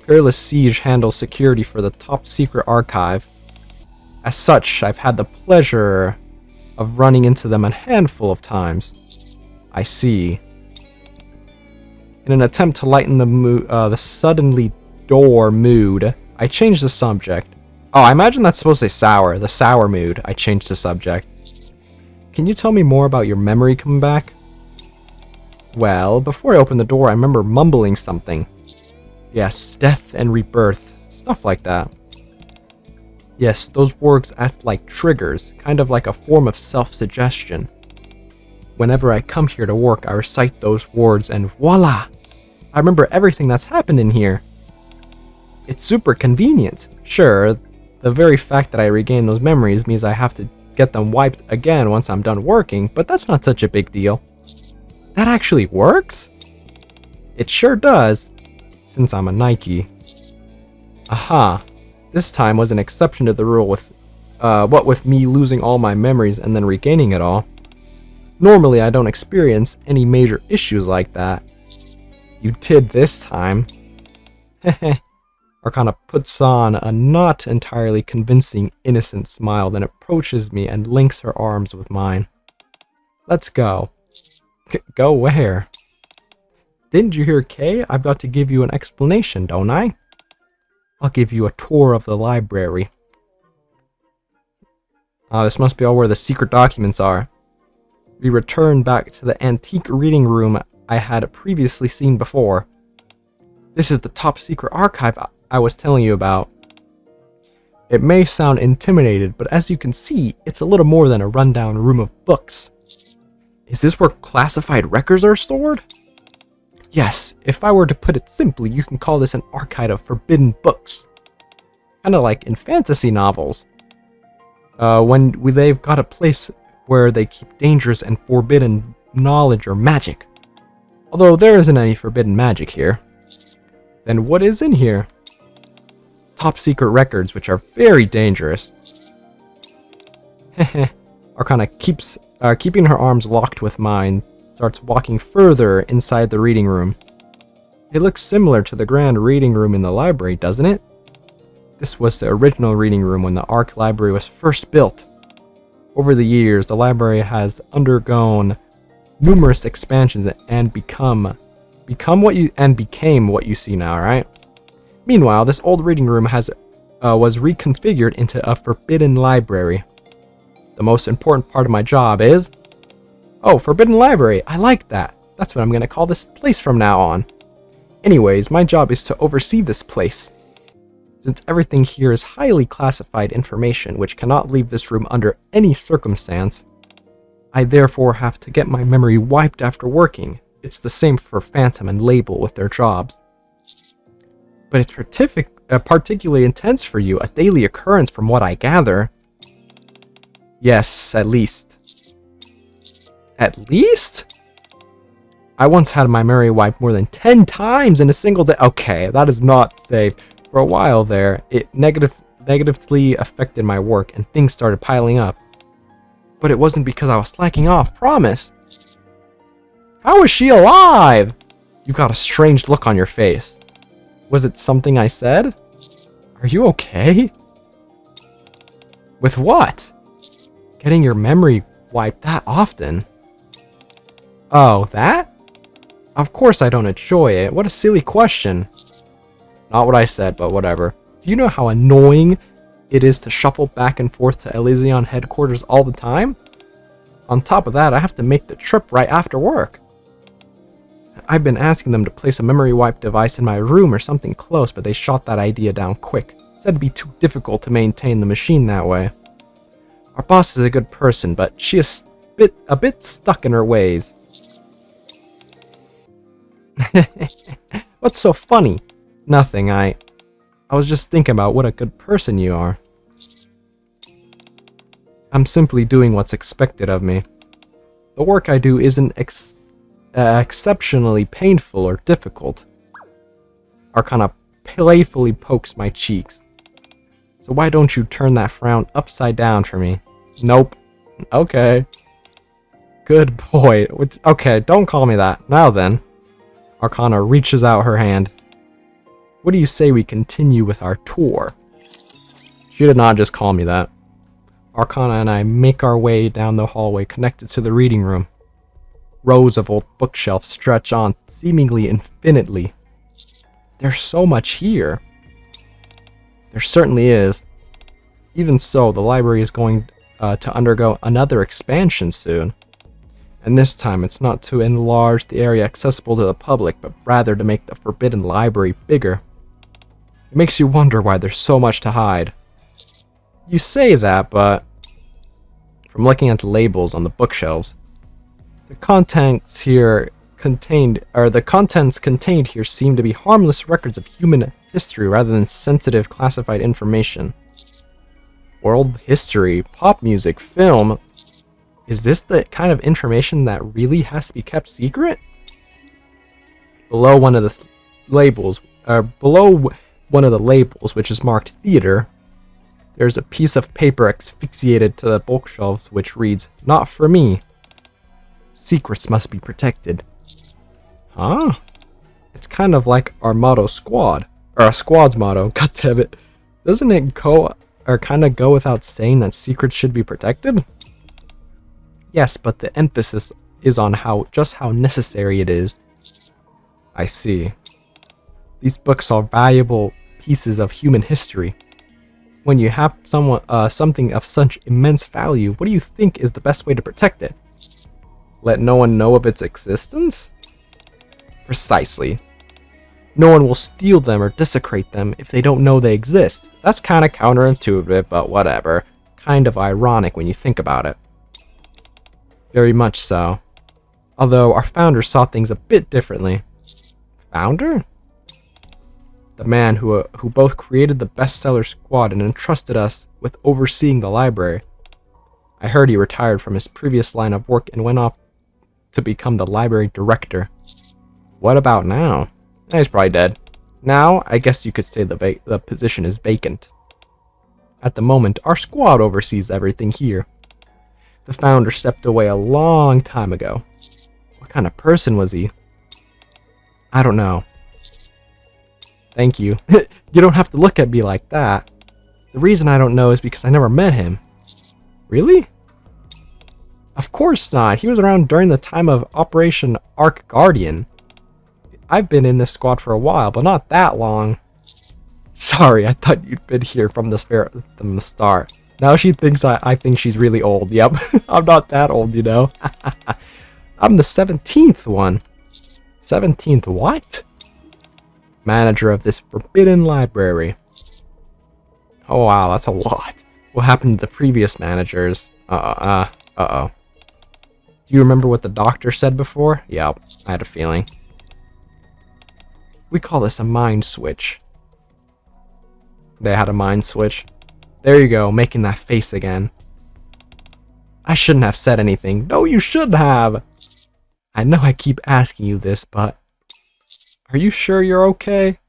Perilous Siege handles security for the top secret archive. As such, I've had the pleasure of running into them a handful of times. I see. In an attempt to lighten the suddenly door mood, I changed the subject. Oh, I imagine that's supposed to say sour. The sour mood. I changed the subject. Can you tell me more about your memory coming back? Well, before I opened the door, I remember mumbling something. Yes, death and rebirth. Stuff like that. Yes, those words act like triggers, kind of like a form of self-suggestion. Whenever I come here to work, I recite those words and voila! I remember everything that's happened in here. It's super convenient. Sure, the very fact that I regain those memories means I have to get them wiped again once I'm done working, but that's not such a big deal. That actually works? It sure does, since I'm a Nikke. Aha. This time was an exception to the rule with, what with me losing all my memories and then regaining it all. Normally I don't experience any major issues like that. You did this time. Heh. Arcana puts on a not entirely convincing innocent smile, then approaches me and links her arms with mine. Let's go. Go where? Didn't you hear, Kay? I've got to give you an explanation, don't I? I'll give you a tour of the library. This must be all where the secret documents are. We return back to the antique reading room I had previously seen before. This is the top secret archive I was telling you about. It may sound intimidated, but as you can see, it's a little more than a rundown room of books. Is this where classified records are stored? Yes, if I were to put it simply, you can call this an archive of forbidden books. Kinda like in fantasy novels. When they've got a place where they keep dangerous and forbidden knowledge or magic. Although there isn't any forbidden magic here. Then what is in here? Top secret records, which are very dangerous. Heh. Arcana keeps keeping her arms locked with mine, starts walking further inside the reading room. It looks similar to the grand reading room in the library, doesn't it? This was the original reading room when the Ark Library was first built. Over the years, the library has undergone numerous expansions and became what you see now, right? Meanwhile, this old reading room has was reconfigured into a forbidden library. The most important part of my job is... Oh, forbidden library. I like that. That's what I'm going to call this place from now on. Anyways, my job is to oversee this place. Since everything here is highly classified information which cannot leave this room under any circumstance, I therefore have to get my memory wiped after working. It's the same for Phantom and Label with their jobs. But it's particularly intense for you, a daily occurrence from what I gather. Yes, at least. At least? I once had my memory wiped more than 10 times in a single day. Okay, that is not safe. For a while there, it negatively affected my work and things started piling up. But it wasn't because I was slacking off, promise. How is she alive? You got a strange look on your face. Was it something I said? Are you okay? With what? Getting your memory wiped that often? Oh, that? Of course I don't enjoy it. What a silly question. Not what I said, but whatever. Do you know how annoying it is to shuffle back and forth to Elysion headquarters all the time? On top of that, I have to make the trip right after work. I've been asking them to place a memory wipe device in my room or something close, but they shot that idea down quick. Said it'd be too difficult to maintain the machine that way. Our boss is a good person, but she is a bit stuck in her ways. What's so funny? Nothing, I was just thinking about what a good person you are. I'm simply doing what's expected of me. The work I do isn't exceptionally painful or difficult. Arcana playfully pokes my cheeks. So why don't you turn that frown upside down for me? Nope. Okay. Good boy. Okay, don't call me that. Now then. Arcana reaches out her hand. What do you say we continue with our tour? She did not just call me that. Arcana and I make our way down the hallway connected to the reading room. Rows of old bookshelves stretch on seemingly infinitely. There's so much here. There certainly is. Even so, the library is going to undergo another expansion soon. And this time it's not to enlarge the area accessible to the public, but rather to make the Forbidden Library bigger. It makes you wonder why there's so much to hide. You say that, but from looking at the labels on the bookshelves, the contents contained here seem to be harmless records of human history rather than sensitive classified information. World history, pop music, film. Is this the kind of information that really has to be kept secret? Below one of the labels, which is marked theater, there's a piece of paper asphyxiated to the bookshelves which reads, "Not for me. Secrets must be protected." Huh? It's kind of like our motto squad, or our squad's motto. God damn it. Doesn't it kind of go without saying that secrets should be protected? Yes, but the emphasis is on just how necessary it is. I see. These books are valuable pieces of human history. When you have something of such immense value, what do you think is the best way to protect it? Let no one know of its existence? Precisely. No one will steal them or desecrate them if they don't know they exist. That's kind of counterintuitive, but whatever. Kind of ironic when you think about it. Very much so. Although our founder saw things a bit differently. Founder? The man who both created the bestseller squad and entrusted us with overseeing the library. I heard he retired from his previous line of work and went off to become the library director. What about now? He's probably dead. Now, I guess you could say the position is vacant. At the moment, our squad oversees everything here. The founder stepped away a long time ago. What kind of person was he? I don't know. Thank you. You don't have to look at me like that. The reason I don't know is because I never met him. Really? Of course not. He was around during the time of Operation Arc Guardian. I've been in this squad for a while, but not that long. Sorry, I thought you'd been here from the start. Now she thinks I think she's really old. Yep, I'm not that old, you know. I'm the 17th one. 17th what? Manager of this forbidden library. Oh wow, that's a lot. What happened to the previous managers? Uh-oh. Do you remember what the doctor said before? Yep, I had a feeling. We call this a mind switch. They had a mind switch. There you go, making that face again. I shouldn't have said anything. No, you should have! I know I keep asking you this, but... Are you sure you're okay?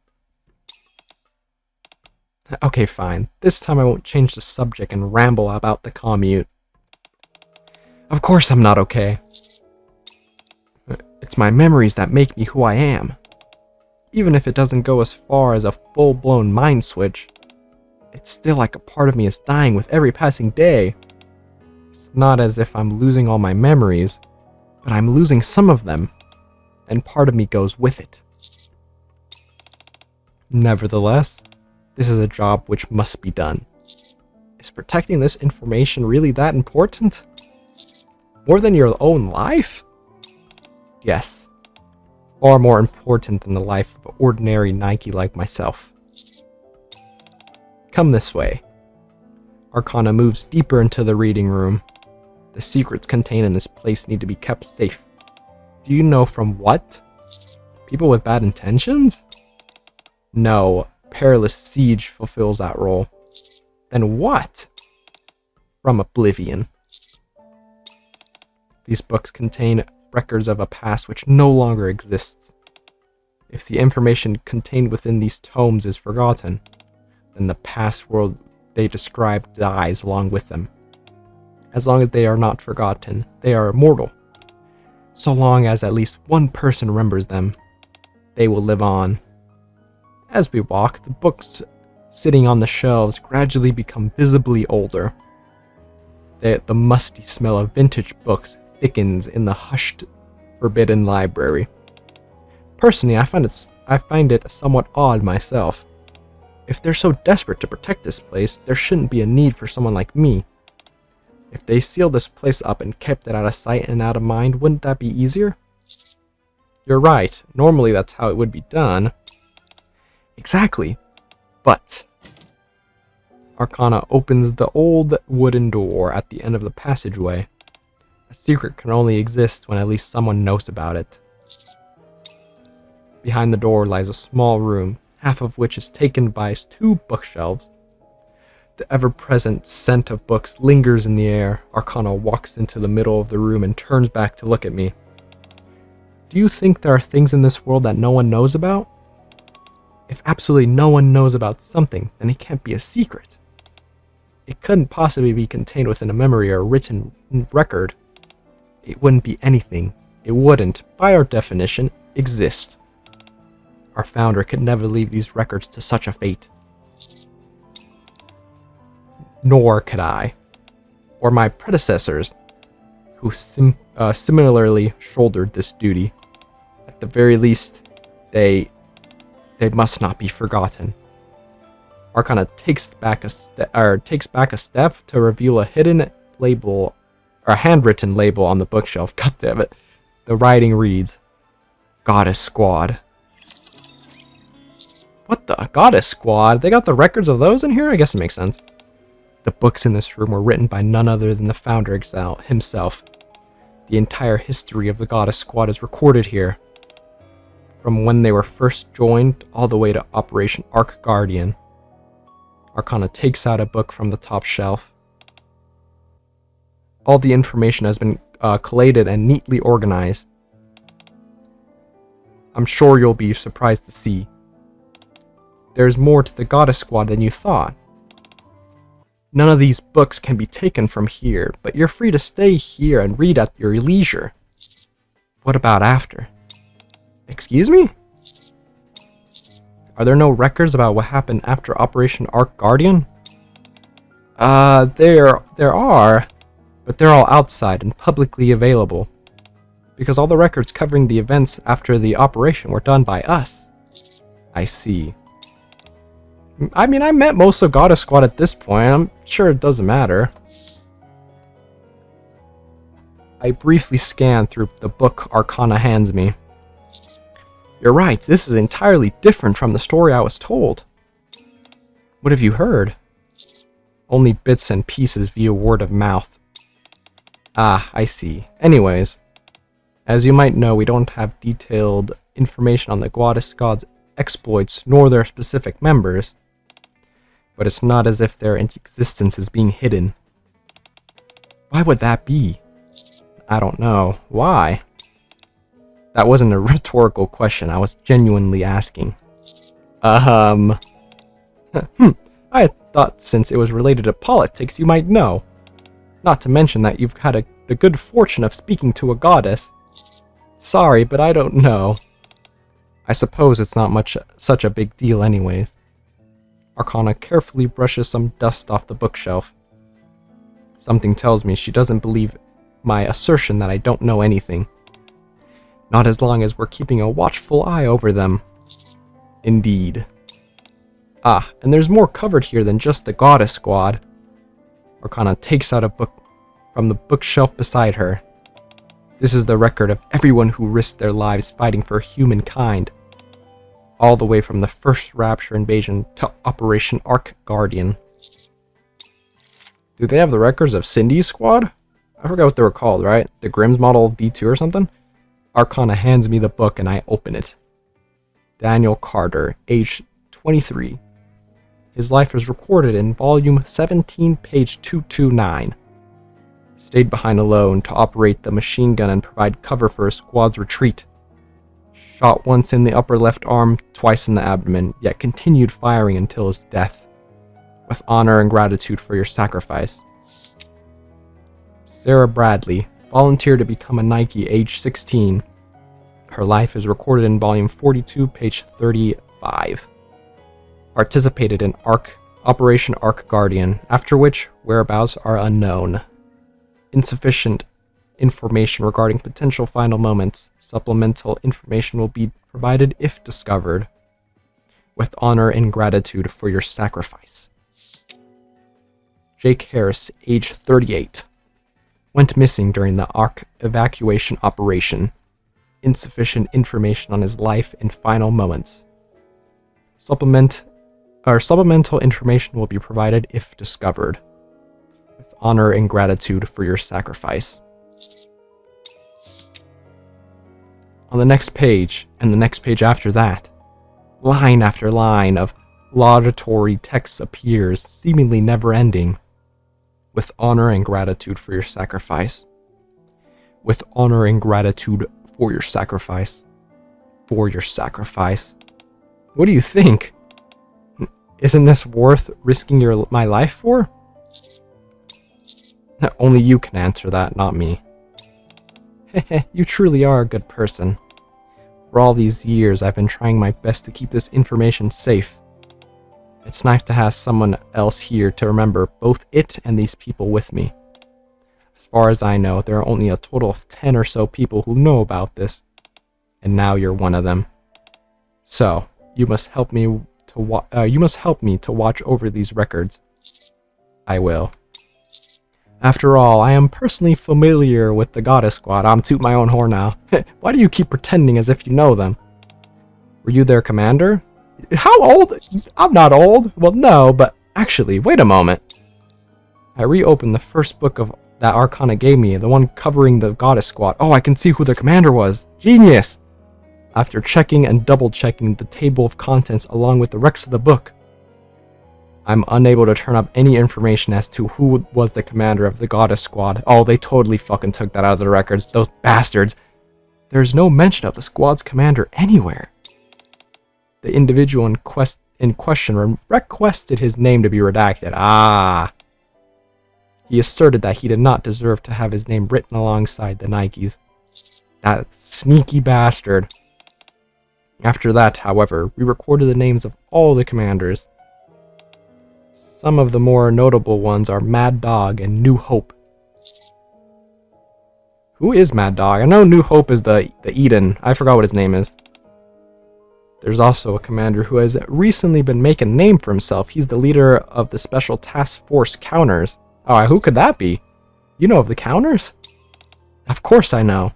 Okay, fine. This time I won't change the subject and ramble about the commute. Of course I'm not okay. It's my memories that make me who I am. Even if it doesn't go as far as a full-blown mind switch, it's still like a part of me is dying with every passing day. It's not as if I'm losing all my memories, but I'm losing some of them, and part of me goes with it. Nevertheless, this is a job which must be done. Is protecting this information really that important? More than your own life? Yes. Far more important than the life of an ordinary Nikke like myself. Come this way. Arcana moves deeper into the reading room. The secrets contained in this place need to be kept safe. Do you know from what? People with bad intentions? No, Perilous Siege fulfills that role. Then what? From Oblivion. These books contain records of a past which no longer exists. If the information contained within these tomes is forgotten, then the past world they describe dies along with them. As long as they are not forgotten, they are immortal. So long as at least one person remembers them, they will live on. As we walk, the books sitting on the shelves gradually become visibly older. The musty smell of vintage books thickens in the hushed, forbidden library. Personally, I find it somewhat odd myself. If they're so desperate to protect this place, there shouldn't be a need for someone like me. If they sealed this place up and kept it out of sight and out of mind, wouldn't that be easier? You're right, normally that's how it would be done. Exactly, but... Arcana opens the old wooden door at the end of the passageway. A secret can only exist when at least someone knows about it. Behind the door lies a small room, half of which is taken by 2 bookshelves. The ever-present scent of books lingers in the air. Arcana walks into the middle of the room and turns back to look at me. Do you think there are things in this world that no one knows about? If absolutely no one knows about something, then it can't be a secret. It couldn't possibly be contained within a memory or a written record. It wouldn't be anything. It wouldn't, by our definition, exist. Our founder could never leave these records to such a fate. Nor could I. Or my predecessors, who similarly shouldered this duty. At the very least, they must not be forgotten. Arcana takes back a step to reveal a hidden label, or a handwritten label on the bookshelf. God damn it. The writing reads, Goddess Squad. What the? Goddess Squad? They got the records of those in here? I guess it makes sense. The books in this room were written by none other than the founder himself. The entire history of the Goddess Squad is recorded here. From when they were first joined all the way to Operation Arc Guardian. Arcana takes out a book from the top shelf. All the information has been collated and neatly organized. I'm sure you'll be surprised to see. There's more to the Goddess Squad than you thought. None of these books can be taken from here, but you're free to stay here and read at your leisure. What about after? Excuse me? Are there no records about what happened after Operation Arc Guardian? There are, but they're all outside and publicly available. Because all the records covering the events after the operation were done by us. I see. I mean, I met most of Goddess Squad at this point. I'm sure it doesn't matter. I briefly scan through the book Arcana hands me. You're right, this is entirely different from the story I was told. What have you heard? Only bits and pieces via word of mouth. Ah, I see. Anyways, as you might know, we don't have detailed information on the Goddess God's exploits nor their specific members, but it's not as if their existence is being hidden. Why would that be? I don't know. Why? That wasn't a rhetorical question. I was genuinely asking. I thought since it was related to politics, you might know. Not to mention that you've had the good fortune of speaking to a goddess. Sorry, but I don't know. I suppose it's not such a big deal anyways. Arcana carefully brushes some dust off the bookshelf. Something tells me she doesn't believe my assertion that I don't know anything. Not as long as we're keeping a watchful eye over them. Indeed. Ah, and there's more covered here than just the Goddess Squad. Arcana takes out a book from the bookshelf beside her. This is the record of everyone who risked their lives fighting for humankind. All the way from the first Rapture invasion to Operation Arc Guardian. Do they have the records of Cindy's squad? I forgot what they were called, right? The Grimm's Model V2 or something? Arcana hands me the book and I open it. Daniel Carter, age 23. His life is recorded in volume 17, page 229. He stayed behind alone to operate the machine gun and provide cover for his squad's retreat. Shot once in the upper left arm, twice in the abdomen, yet continued firing until his death. With honor and gratitude for your sacrifice. Sarah Bradley volunteered to become a Nikke age 16. Her life is recorded in volume 42, page 35. Participated in Operation Arc Guardian, after which whereabouts are unknown. Insufficient information regarding potential final moments. Supplemental information will be provided if discovered. With honor and gratitude for your sacrifice. Jake Harris, age 38. Went missing during the Arc evacuation operation. Insufficient information on his life and final moments. Supplemental information will be provided if discovered. With honor and gratitude for your sacrifice. On the next page, and the next page after that, line after line of laudatory text appears, seemingly never-ending. With honor and gratitude for your sacrifice. With honor and gratitude for your sacrifice. For your sacrifice. What do you think? Isn't this worth risking my life for? Only you can answer that, not me. Heh, you truly are a good person. For all these years, I've been trying my best to keep this information safe. It's nice to have someone else here to remember both it and these people with me. As far as I know, there are only a total of 10 or so people who know about this. And now you're one of them. So, you must help me to watch over these records. I will. After all, I am personally familiar with the Goddess Squad. I'm toot my own horn now. Why do you keep pretending as if you know them? Were you their commander? How old? I'm not old. Well, no, but actually, wait a moment. I reopened the first book that Arcana gave me, the one covering the Goddess Squad. Oh, I can see who their commander was. Genius! After checking and double-checking the table of contents along with the rest of the book, I'm unable to turn up any information as to who was the commander of the Goddess Squad. Oh, they totally fucking took that out of the records. Those bastards. There's no mention of the squad's commander anywhere. The individual in question requested his name to be redacted. Ah. He asserted that he did not deserve to have his name written alongside the Nikkes. That sneaky bastard. After that, however, we recorded the names of all the commanders. Some of the more notable ones are Mad Dog and New Hope. Who is Mad Dog? I know New Hope is the Eden. I forgot what his name is. There's also a commander who has recently been making a name for himself. He's the leader of the Special Task Force Counters. Oh, who could that be? You know of the Counters? Of course I know.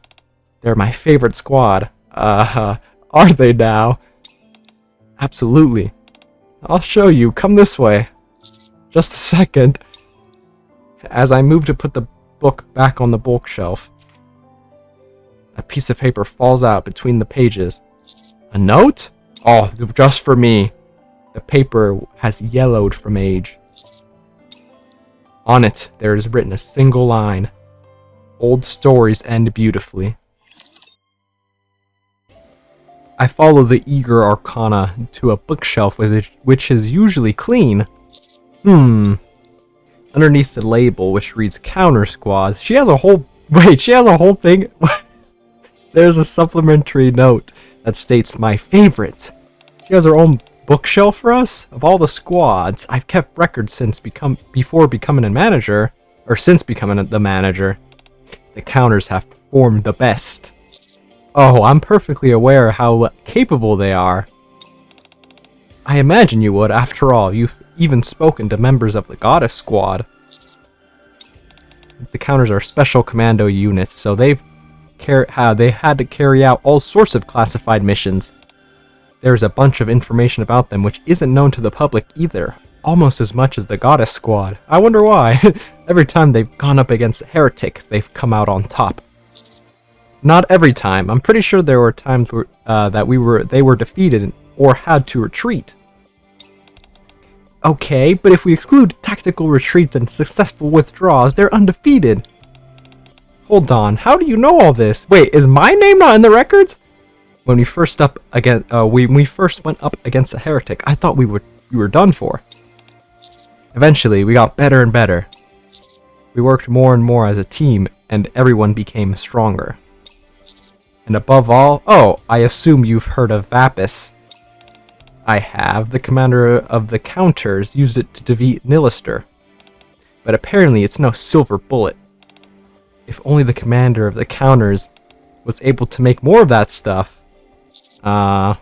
They're my favorite squad. Are they now? Absolutely. I'll show you. Come this way. Just a second. As I move to put the book back on the bookshelf, a piece of paper falls out between the pages. A note? Oh, just for me. The paper has yellowed from age. On it, there is written a single line. Old stories end beautifully. I follow the eager Arcana to a bookshelf which is usually clean. Underneath the label, which reads Counter Squads, she has a whole thing? There's a supplementary note that states my favorites. She has her own bookshelf for us? Of all the squads, I've kept records since before becoming a manager, or since becoming the manager. The Counters have performed the best. Oh, I'm perfectly aware how capable they are. I imagine you would. After all, you've even spoken to members of the Goddess Squad. The Counters are special commando units, so they had to carry out all sorts of classified missions. There's a bunch of information about them which isn't known to the public either, almost as much as the Goddess Squad. I wonder why. Every time they've gone up against a heretic, they've come out on top. Not every time. I'm pretty sure there were times where, they were defeated or had to retreat. Okay, but if we exclude tactical retreats and successful withdrawals, they're undefeated. Hold on, how do you know all this? Wait, is my name not in the records? When we first went up against a heretic, I thought we were done for. Eventually, we got better and better. We worked more and more as a team, and everyone became stronger. And above all, I assume you've heard of Vapis. I have. The commander of the Counters used it to defeat Nilister. But apparently it's no silver bullet. If only the commander of the Counters was able to make more of that stuff.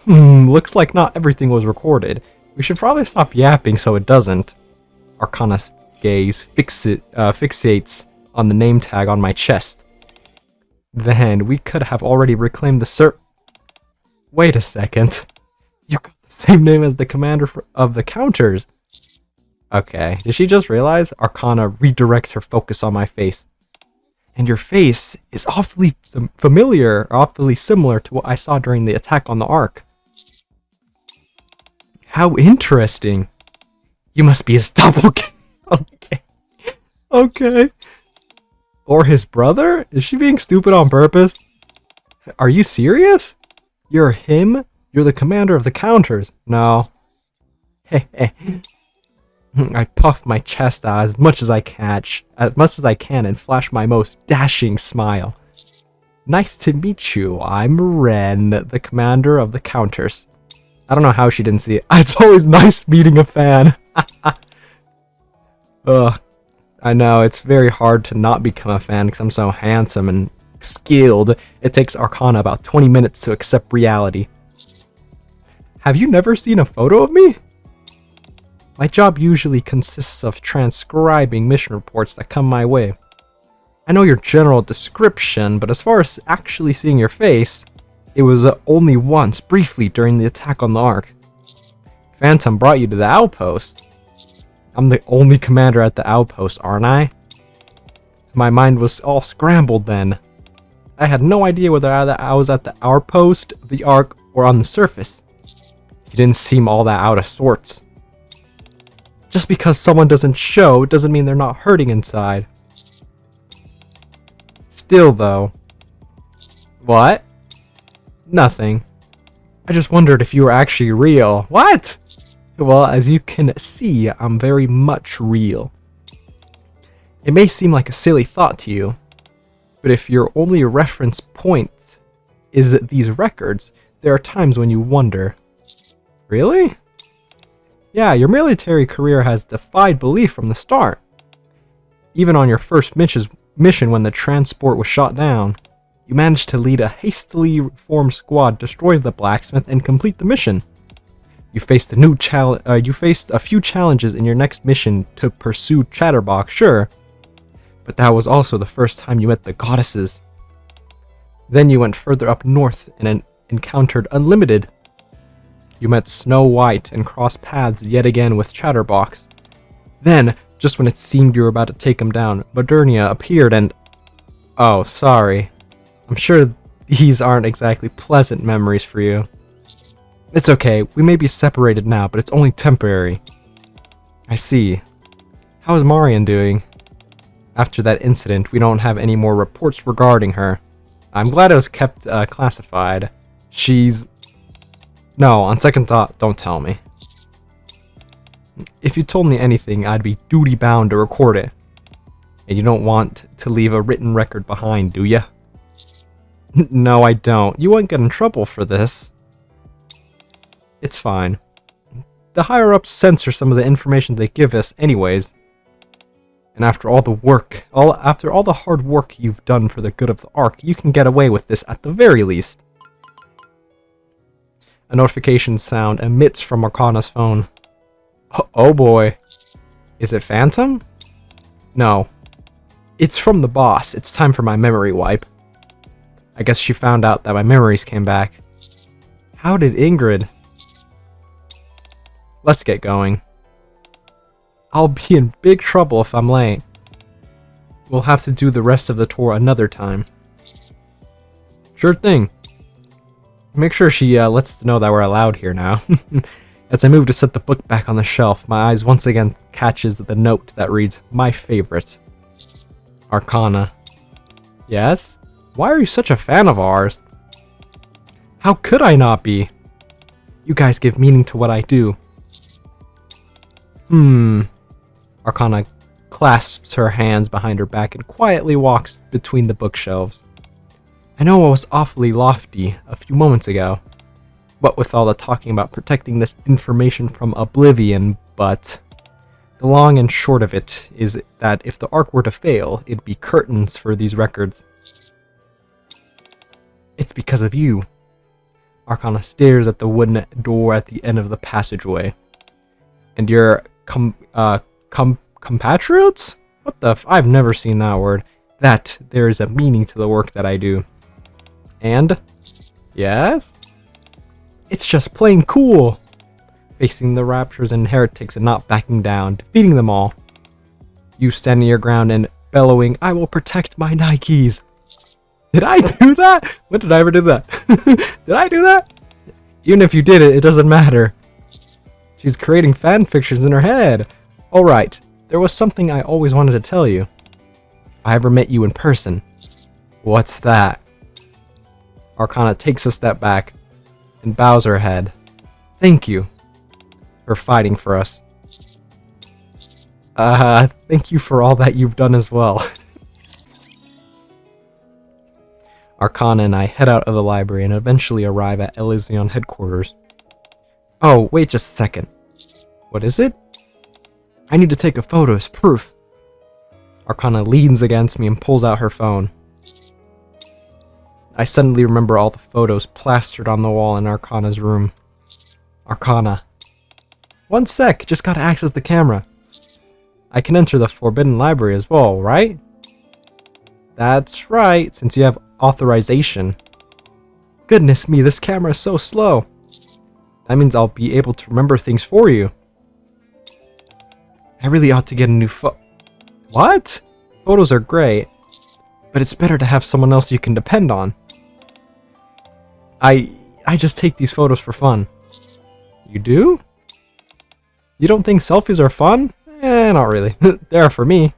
Looks like not everything was recorded. We should probably stop yapping so it doesn't. Arcana's gaze fixates on the name tag on my chest. Then we could have already reclaimed the Wait a second. You got the same name as the commander of the Counters. Okay, did she just realize? Arcana redirects her focus on my face. And your face is awfully familiar, or awfully similar to what I saw during the attack on the Ark. How interesting. You must be his doppelganger. Okay. Or his brother? Is she being stupid on purpose? Are you serious? You're him? You're the commander of the Counters. No. I puff my chest out as much as I can and flash my most dashing smile. Nice to meet you. I'm Ren, the commander of the Counters. I don't know how she didn't see it. It's always nice meeting a fan. Ugh. I know, it's very hard to not become a fan because I'm so handsome and skilled. It takes Arcana about 20 minutes to accept reality. Have you never seen a photo of me? My job usually consists of transcribing mission reports that come my way. I know your general description, but as far as actually seeing your face, it was only once, briefly, during the attack on the Ark. Phantom brought you to the outpost. I'm the only commander at the outpost, aren't I? My mind was all scrambled then. I had no idea whether I was at the outpost, the Ark, or on the surface. You didn't seem all that out of sorts. Just because someone doesn't show doesn't mean they're not hurting inside. Still, though. What? Nothing. I just wondered if you were actually real. What? Well, as you can see, I'm very much real. It may seem like a silly thought to you, but if your only reference point is these records, there are times when you wonder. Really? Yeah, your military career has defied belief from the start. Even on your first mission when the transport was shot down. You managed to lead a hastily formed squad, destroy the blacksmith, and complete the mission. You faced a few challenges in your next mission to pursue Chatterbox, sure, but that was also the first time you met the goddesses. Then you went further up north and encountered Unlimited. You met Snow White and crossed paths yet again with Chatterbox. Then, just when it seemed you were about to take him down, Modernia appeared and... Oh, sorry. I'm sure these aren't exactly pleasant memories for you. It's okay, we may be separated now, but it's only temporary. I see. How is Marian doing? After that incident, we don't have any more reports regarding her. I'm glad it was kept classified. She's... No, on second thought, don't tell me. If you told me anything, I'd be duty-bound to record it. And you don't want to leave a written record behind, do ya? No, I don't. You won't get in trouble for this. It's fine. The higher-ups censor some of the information they give us anyways. And after all the hard work you've done for the good of the Ark, you can get away with this at the very least. A notification sound emits from Arcana's phone. Oh boy. Is it Phantom? No. It's from the boss. It's time for my memory wipe. I guess she found out that my memories came back. How did Ingrid? Let's get going. I'll be in big trouble if I'm late. We'll have to do the rest of the tour another time. Sure thing. Make sure she lets us know that we're allowed here now. As I move to set the book back on the shelf, my eyes once again catches the note that reads, "My favorite." Arcana. Yes? Why are you such a fan of ours? How could I not be? You guys give meaning to what I do. Arcana clasps her hands behind her back and quietly walks between the bookshelves. I know I was awfully lofty a few moments ago, what with all the talking about protecting this information from oblivion, but the long and short of it is that if the Ark were to fail, it'd be curtains for these records. It's because of you. Arcana stares at the wooden door at the end of the passageway. And your compatriots? What the I've never seen that word. That there is a meaning to the work that I do. And? Yes? It's just plain cool! Facing the raptures and heretics and not backing down, defeating them all. You standing your ground and bellowing, "I will protect my Nikes!" Did I do that? When did I ever do that? Did I do that? Even if you did it, it doesn't matter. She's creating fan fictions in her head. Alright, there was something I always wanted to tell you. If I ever met you in person. What's that? Arcana takes a step back and bows her head. Thank you for fighting for us. Thank you for all that you've done as well. Arcana and I head out of the library and eventually arrive at Elysion headquarters. Oh, wait just a second. What is it? I need to take a photo as proof. Arcana leans against me and pulls out her phone. I suddenly remember all the photos plastered on the wall in Arcana's room. Arcana. One sec, just gotta access the camera. I can enter the Forbidden Library as well, right? That's right, since you have authorization. Goodness me, this camera is so slow. That means I'll be able to remember things for you. I really ought to get a new What? Photos are great, but it's better to have someone else you can depend on. I just take these photos for fun. You do? You don't think selfies are fun? Not really. They're for me.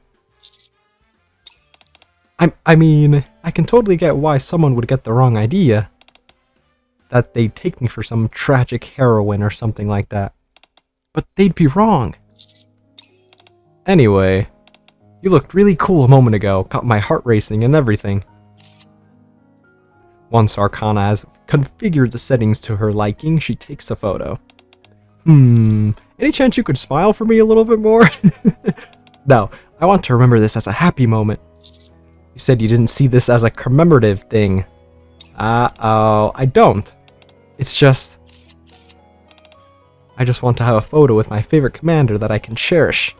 I mean, I can totally get why someone would get the wrong idea. That they'd take me for some tragic heroine or something like that. But they'd be wrong. Anyway, you looked really cool a moment ago, got my heart racing and everything. Once Arcana has configured the settings to her liking, she takes a photo. Any chance you could smile for me a little bit more? No, I want to remember this as a happy moment. You said you didn't see this as a commemorative thing. Uh-oh, I don't. It's just... I just want to have a photo with my favorite commander that I can cherish.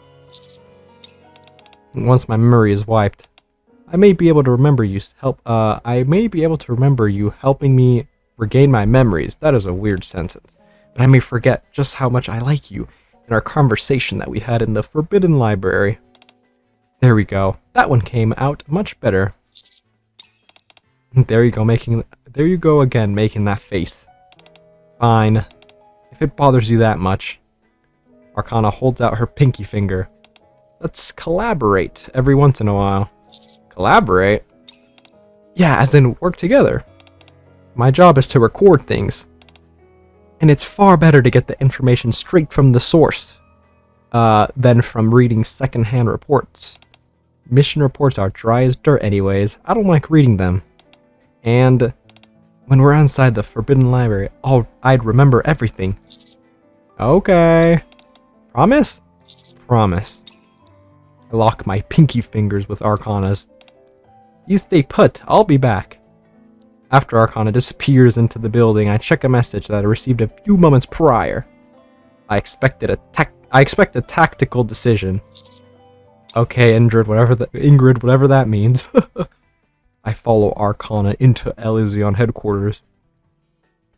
And once my memory is wiped, I may be able to remember you helping me regain my memories. That is a weird sentence. But I may forget just how much I like you in our conversation that we had in the Forbidden Library. There we go. That one came out much better. There you go again, making that face. Fine. If it bothers you that much. Arcana holds out her pinky finger. Let's collaborate every once in a while. Collaborate? Yeah, as in work together. My job is to record things. And it's far better to get the information straight from the source than from reading secondhand reports. Mission reports are dry as dirt anyways. I don't like reading them. And when we're inside the Forbidden Library, I'd remember everything. Okay. Promise? Promise. I lock my pinky fingers with Arcana's. You stay put, I'll be back. After Arcana disappears into the building, I check a message that I received a few moments prior. I expect a tactical decision. Okay, Ingrid, whatever that means. I follow Arcana into Elysion headquarters.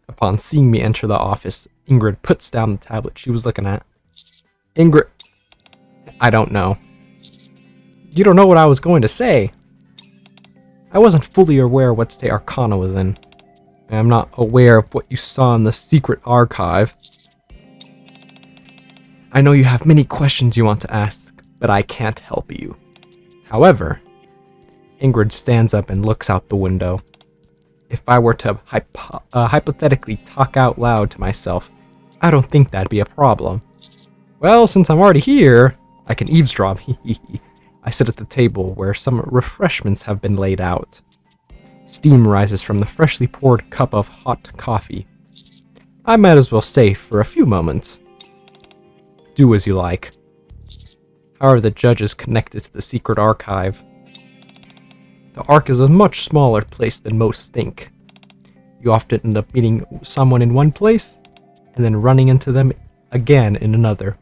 Upon seeing me enter the office, Ingrid puts down the tablet she was looking at. Ingrid... I don't know. You don't know what I was going to say. I wasn't fully aware what state Arcana was in. I am not aware of what you saw in the secret archive. I know you have many questions you want to ask, but I can't help you. However, Ingrid stands up and looks out the window. If I were to hypothetically talk out loud to myself, I don't think that'd be a problem. Well, since I'm already here, I can eavesdrop. I sit at the table where some refreshments have been laid out. Steam rises from the freshly poured cup of hot coffee. I might as well stay for a few moments. Do as you like. How are the judges connected to the secret archive? The Ark is a much smaller place than most think. You often end up meeting someone in one place, and then running into them again in another.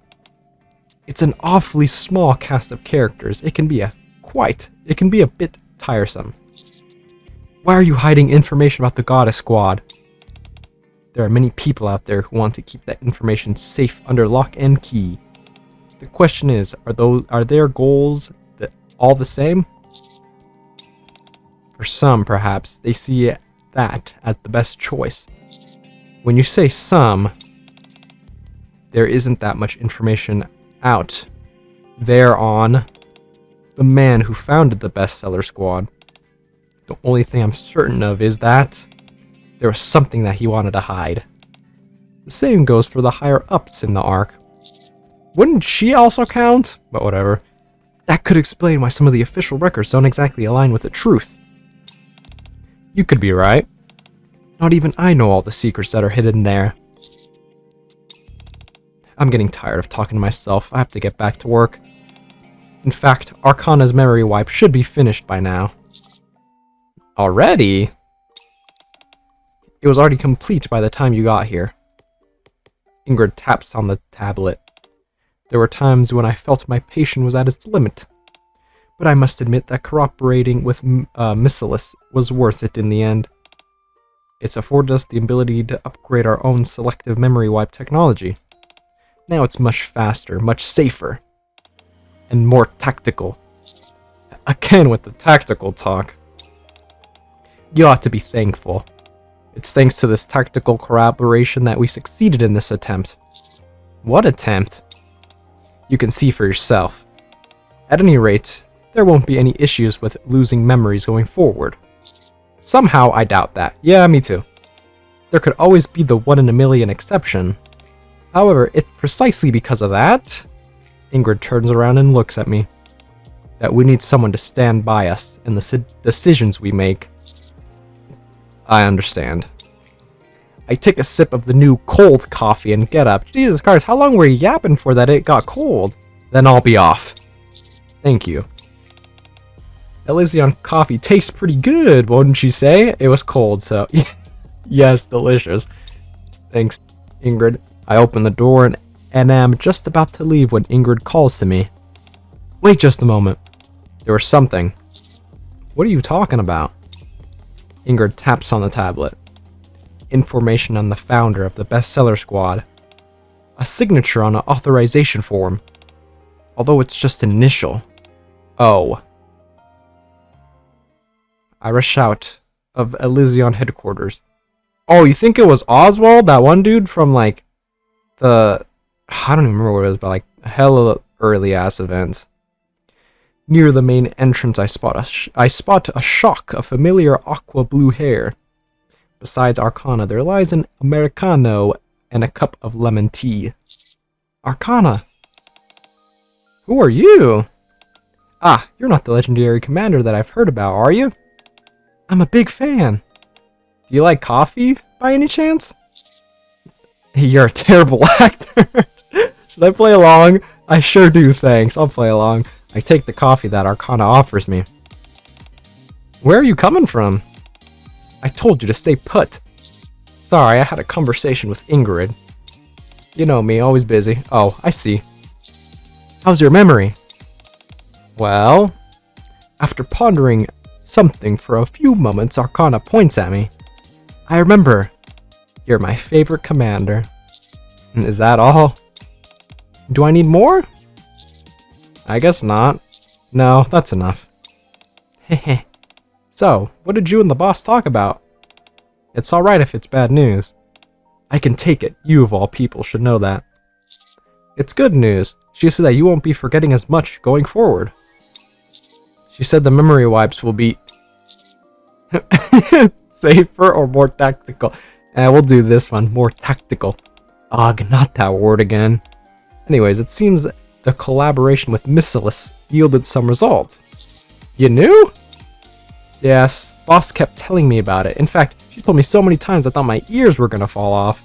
It's an awfully small cast of characters. It can be a bit tiresome. Why are you hiding information about the Goddess Squad? There are many people out there who want to keep that information safe under lock and key. The question is, are their goals all the same? For some, perhaps, they see that as the best choice. When you say some, there isn't that much information out there on the man who founded the Bestseller Squad. The only thing I'm certain of is that there was something that he wanted to hide. The same goes for the higher-ups in the Ark. Wouldn't she also count? But whatever. That could explain why some of the official records don't exactly align with the truth. You could be right. Not even I know all the secrets that are hidden there. I'm getting tired of talking to myself. I have to get back to work. In fact, Arcana's memory wipe should be finished by now. Already? It was already complete by the time you got here. Ingrid taps on the tablet. There were times when I felt my patience was at its limit. But I must admit that cooperating with Missilis was worth it in the end. It's afforded us the ability to upgrade our own selective memory wipe technology. Now it's much faster, much safer, and more tactical. Again with the tactical talk. You ought to be thankful. It's thanks to this tactical collaboration that we succeeded in this attempt. What attempt? You can see for yourself. At any rate, there won't be any issues with losing memories going forward. Somehow I doubt that. Yeah, me too. There could always be the 1 in a million exception. However, it's precisely because of that, Ingrid turns around and looks at me, that we need someone to stand by us in the decisions we make. I understand. I take a sip of the new cold coffee and get up. Jesus Christ, how long were you yapping for that it got cold? Then I'll be off. Thank you. Elysian coffee tastes pretty good, wouldn't you say? It was cold, so yes, delicious. Thanks, Ingrid. I open the door and am just about to leave when Ingrid calls to me. Wait just a moment. There was something. What are you talking about? Ingrid taps on the tablet. Information on the founder of the bestseller squad. A signature on an authorization form. Although it's just an initial. O. I rush out of Elysian headquarters. Oh, you think it was Oswald? That one dude from, like, I don't even remember what it was, but, like, hella early-ass events. Near the main entrance, I spot a shock of familiar aqua blue hair. Besides Arcana, there lies an Americano and a cup of lemon tea. Arcana! Who are you? Ah, you're not the legendary commander that I've heard about, are you? I'm a big fan. Do you like coffee, by any chance? You're a terrible actor. Should I play along? I sure do, thanks. I'll play along. I take the coffee that Arcana offers me. Where are you coming from? I told you to stay put. Sorry, I had a conversation with Ingrid. You know me, always busy. Oh, I see. How's your memory? Well, after pondering something for a few moments, Arcana points at me. I remember. You're my favorite commander. Is that all? Do I need more? I guess not. No, that's enough. Hehe. So, what did you and the boss talk about? It's alright if it's bad news. I can take it. You of all people should know that. It's good news. She said that you won't be forgetting as much going forward. She said the memory wipes will be safer or more tactical. We'll do this one. More tactical. Ugh, not that word again. Anyways, it seems the collaboration with Missilis yielded some results. You knew? Yes, boss kept telling me about it. In fact, she told me so many times I thought my ears were gonna fall off.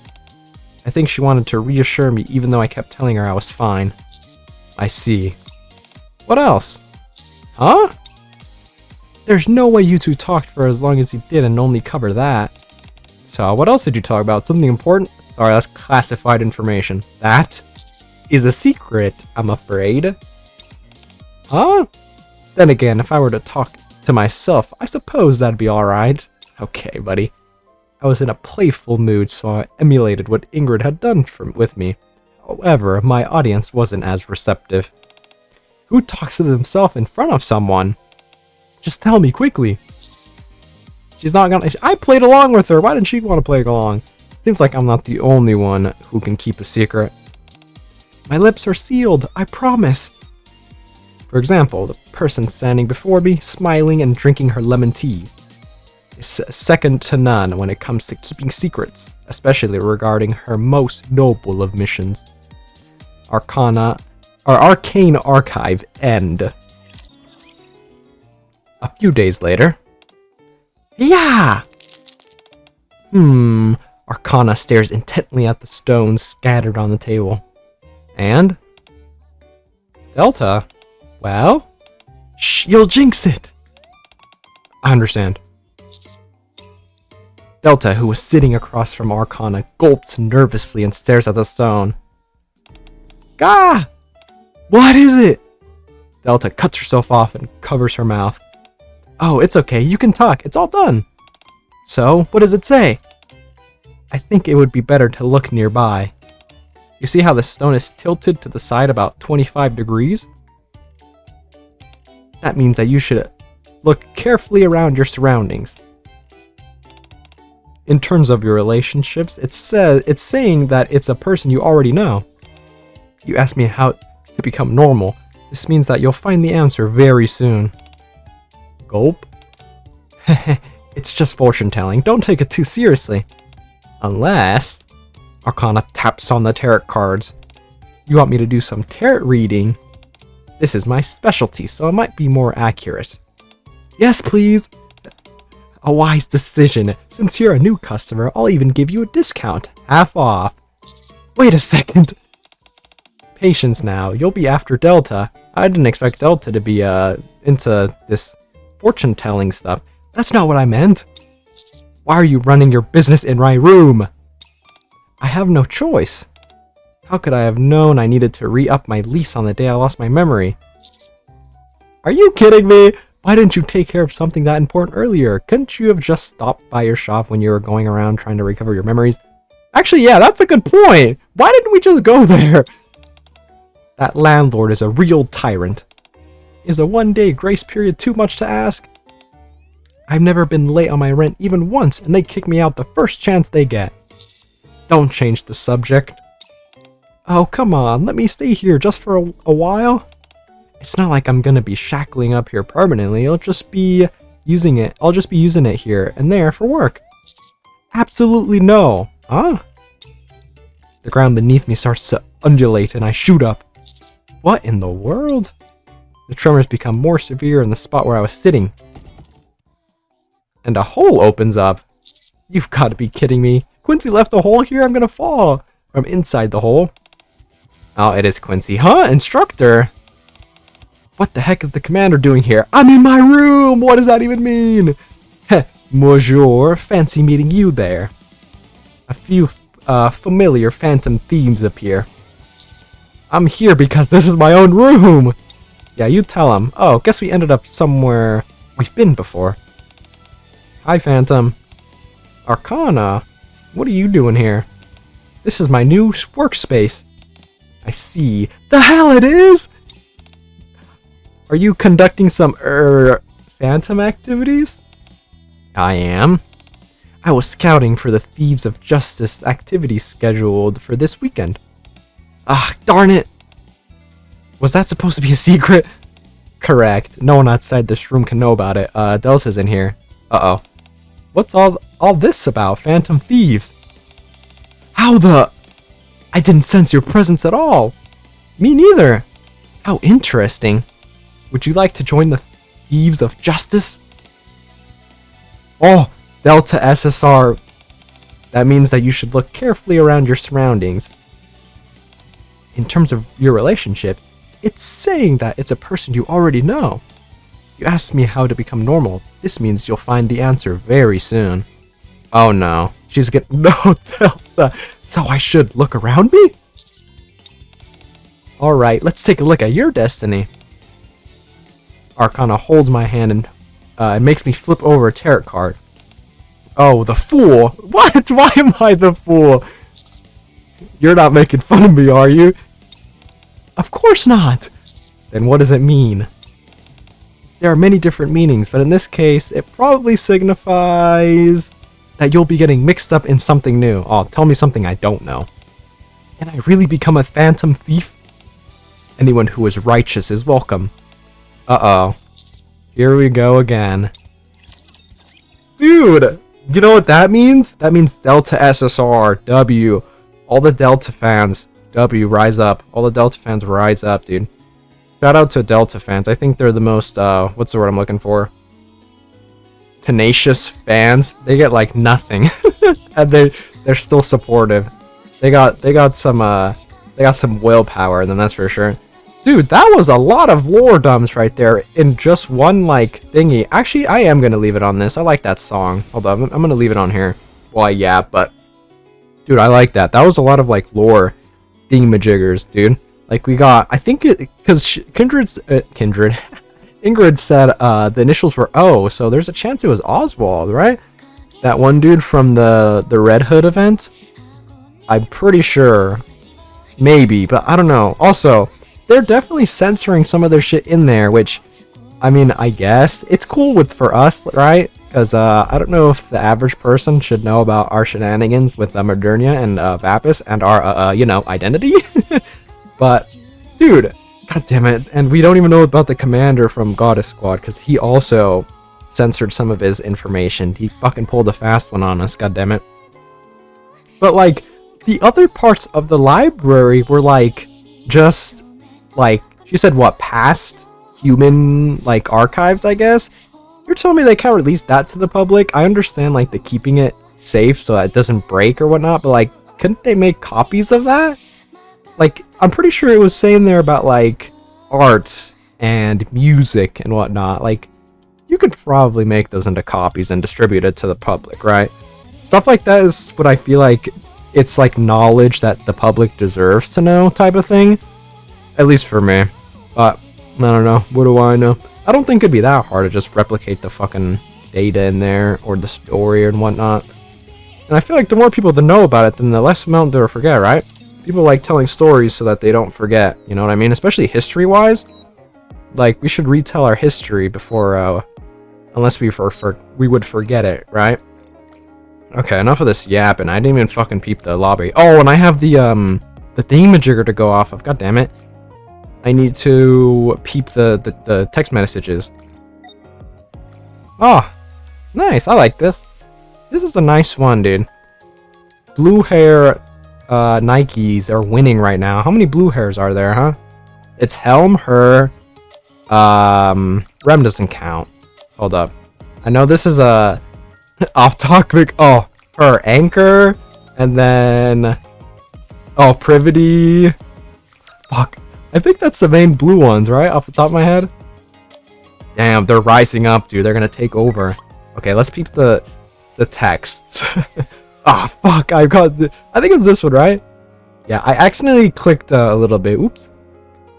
I think she wanted to reassure me even though I kept telling her I was fine. I see. What else? Huh? There's no way you two talked for as long as you did and only cover that. So, what else did you talk about? Something important? Sorry, that's classified information. That is a secret, I'm afraid. Huh? Then again, if I were to talk to myself, I suppose that'd be alright. Okay, buddy. I was in a playful mood, so I emulated what Ingrid had done with me. However, my audience wasn't as receptive. Who talks to themselves in front of someone? Just tell me quickly. She's not gonna. I played along with her. Why didn't she want to play along? Seems like I'm not the only one who can keep a secret. My lips are sealed, I promise. For example, the person standing before me, smiling and drinking her lemon tea, is second to none when it comes to keeping secrets, especially regarding her most noble of missions. Arcane Archive End. A few days later. Yeah! Arcana stares intently at the stones scattered on the table. And? Delta? Well? Shh, you'll jinx it! I understand. Delta, who was sitting across from Arcana, gulps nervously and stares at the stone. Gah! What is it? Delta cuts herself off and covers her mouth. Oh, it's okay, you can talk, it's all done. So, what does it say? I think it would be better to look nearby. You see how the stone is tilted to the side about 25 degrees? That means that you should look carefully around your surroundings. In terms of your relationships, it's saying that it's a person you already know. You ask me how to become normal. This means that you'll find the answer very soon. Gulp. It's just fortune telling. Don't take it too seriously. Unless... Arcana taps on the tarot cards. You want me to do some tarot reading? This is my specialty, so it might be more accurate. Yes, please. A wise decision. Since you're a new customer, I'll even give you a discount. Half off. Wait a second. Patience now. You'll be after Delta. I didn't expect Delta to be into this fortune-telling stuff. That's not what I meant. Why are you running your business in my room? I have no choice. How could I have known I needed to re-up my lease on the day I lost my memory? Are you kidding me? Why didn't you take care of something that important earlier? Couldn't you have just stopped by your shop when you were going around trying to recover your memories? Actually, yeah, that's a good point. Why didn't we just go there? That landlord is a real tyrant. Is a 1-day grace period too much to ask? I've never been late on my rent even once, and they kick me out the first chance they get. Don't change the subject. Oh, come on, let me stay here just for a while. It's not like I'm gonna be shackling up here permanently. I'll just be using it here and there for work. Absolutely no. Huh? The ground beneath me starts to undulate and I shoot up. What in the world? The tremors become more severe in the spot where I was sitting. And a hole opens up. You've got to be kidding me. Quincy left a hole here? I'm gonna fall from inside the hole. Oh, it is Quincy. Huh? Instructor? What the heck is the commander doing here? I'm in my room! What does that even mean? Heh, bonjour. Fancy meeting you there. A few familiar phantom themes appear. I'm here because this is my own room! Yeah, you tell him. Oh, guess we ended up somewhere we've been before. Hi, Phantom. Arcana? What are you doing here? This is my new workspace. I see. The hell it is! Are you conducting some, phantom activities? I am. I was scouting for the Thieves of Justice activities scheduled for this weekend. Ah, darn it! Was that supposed to be a secret? Correct. No one outside this room can know about it. Delta's in here. Uh-oh. What's all this about? Phantom Thieves? How the... I didn't sense your presence at all. Me neither. How interesting. Would you like to join the Thieves of Justice? Oh, Delta SSR. That means that you should look carefully around your surroundings. In terms of your relationship, it's saying that it's a person you already know. You asked me how to become normal. This means you'll find the answer very soon. Oh no. She's getting... No, Delta. So I should look around me? Alright, let's take a look at your destiny. Arcana holds my hand and it makes me flip over a tarot card. Oh, the fool! What? Why am I the fool? You're not making fun of me, are you? Of course not! Then what does it mean? There are many different meanings, but in this case, it probably signifies that you'll be getting mixed up in something new. Oh, tell me something I don't know. Can I really become a phantom thief? Anyone who is righteous is welcome. Uh-oh. Here we go again. Dude! You know what that means? That means Delta SSR, W. All the Delta fans, W, rise up. All the Delta fans, rise up, dude. Shout out to Delta fans. I think they're the most, what's the word I'm looking for? Tenacious fans. They get, like, nothing. And they're still supportive. They got some willpower, then that's for sure. Dude, that was a lot of lore dumps right there in just one, like, thingy. Actually, I am going to leave it on this. I like that song. Hold on, I'm going to leave it on here. Well, yeah, but... Dude, I like that. That was a lot of, like, lore thingamajiggers, dude. Like, we got... I think it... Because Ingrid said the initials were O, so there's a chance it was Oswald, right? That one dude from the Red Hood event? I'm pretty sure. Maybe, but I don't know. Also... They're definitely censoring some of their shit in there, which, I mean, I guess it's cool for us, right? Because I don't know if the average person should know about our shenanigans with Modernia and Vapis and our, identity. But, dude, god damn it. And we don't even know about the commander from Goddess Squad, because he also censored some of his information. He fucking pulled a fast one on us, god damn it. But, like, the other parts of the library were, like, just... Like, she said, what, past human, like, archives, I guess? You're telling me they can't release that to the public? I understand, like, the keeping it safe so that it doesn't break or whatnot, but, like, couldn't they make copies of that? Like, I'm pretty sure it was saying there about, like, art and music and whatnot. Like, you could probably make those into copies and distribute it to the public, right? Stuff like that is what I feel like it's like knowledge that the public deserves to know type of thing. At least for me. But, I don't know. What do I know? I don't think it'd be that hard to just replicate the fucking data in there or the story and whatnot. And I feel like the more people that know about it, then the less amount they'll forget, right? People like telling stories so that they don't forget. You know what I mean? Especially history-wise. Like, we should retell our history before, unless we would forget it, right? Okay, enough of this yapping. I didn't even fucking peep the lobby. Oh, and I have the thingamajigger to go off of. God damn it. I need to peep the text messages. Oh, nice. I like this. This is a nice one, dude. Blue hair Nikes are winning right now. How many blue hairs are there, huh? It's Helm, her, Rem doesn't count. Hold up. I know this is a off topic. Oh, her Anchor, and then Privity. Fuck. I think that's the main blue ones, right? Off the top of my head. Damn, they're rising up, dude. They're gonna take over. Okay, let's peep the texts. Oh, fuck. I think it's this one, right? Yeah, I accidentally clicked a little bit. Oops.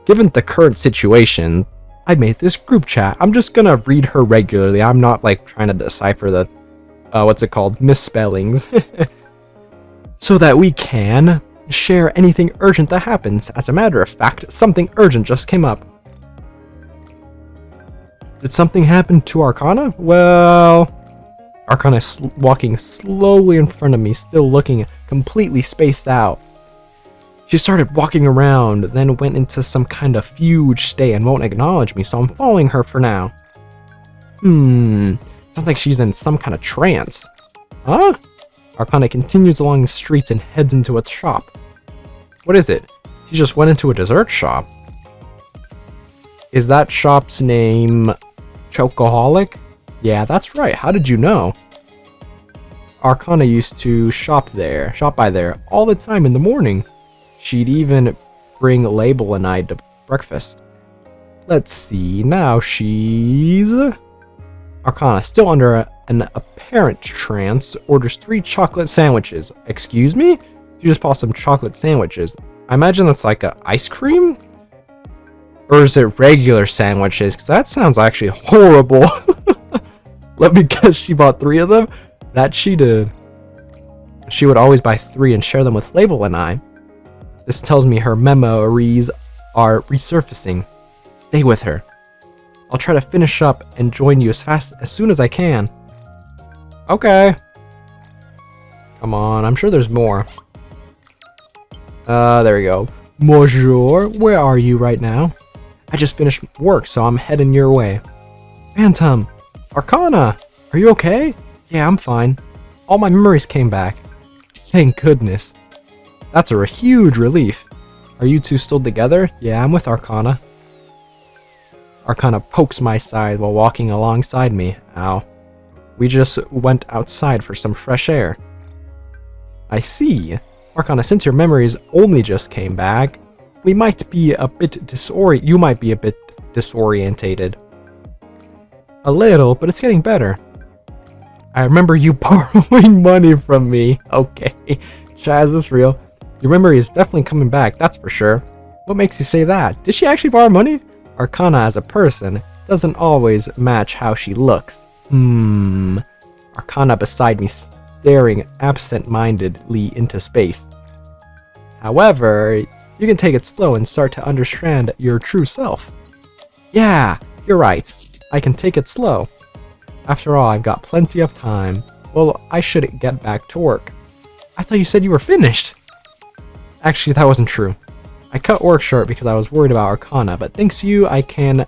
Given the current situation, I made this group chat. I'm just gonna read her regularly. I'm not like trying to decipher the what's it called, misspellings. So that we can share anything urgent that happens. As a matter of fact, something urgent just came up. Did something happen to Arcana? Well, Arcana is walking slowly in front of me, still looking completely spaced out. She started walking around, then went into some kind of fugue state and won't acknowledge me, so I'm following her for now. Sounds like she's in some kind of trance. Huh? Arcana continues along the streets and heads into a shop. What is it? She just went into a dessert shop. Is that shop's name Chocoholic? Yeah, that's right. How did you know? Arcana used to shop by there all the time in the morning. She'd even bring Label and I to breakfast. Let's see, now she's... Arcana, still under an apparent trance, orders 3 chocolate sandwiches. Excuse me? You just bought some chocolate sandwiches. I imagine that's like a ice cream? Or is it regular sandwiches? Because that sounds actually horrible. Let me guess, she bought 3 of them? That she did. She would always buy 3 and share them with Label and I. This tells me her memories are resurfacing. Stay with her. I'll try to finish up and join you as soon as I can. Okay. Come on, I'm sure there's more. There we go. Bonjour, where are you right now? I just finished work, so I'm heading your way. Phantom! Arcana! Are you okay? Yeah, I'm fine. All my memories came back. Thank goodness. That's a huge relief. Are you two still together? Yeah, I'm with Arcana. Arcana pokes my side while walking alongside me. Ow. We just went outside for some fresh air. I see. Arcana, since your memories only just came back, you might be a bit disorientated. A little, but it's getting better. I remember you borrowing money from me. Okay. Chaz, is this real? Your memory is definitely coming back, that's for sure. What makes you say that? Did she actually borrow money? Arcana as a person doesn't always match how she looks. Arcana beside me staring absent-mindedly into space. However, you can take it slow and start to understand your true self. Yeah, you're right. I can take it slow. After all, I've got plenty of time. Well, I should get back to work. I thought you said you were finished. Actually, that wasn't true. I cut work short because I was worried about Arcana, but thanks to you, I can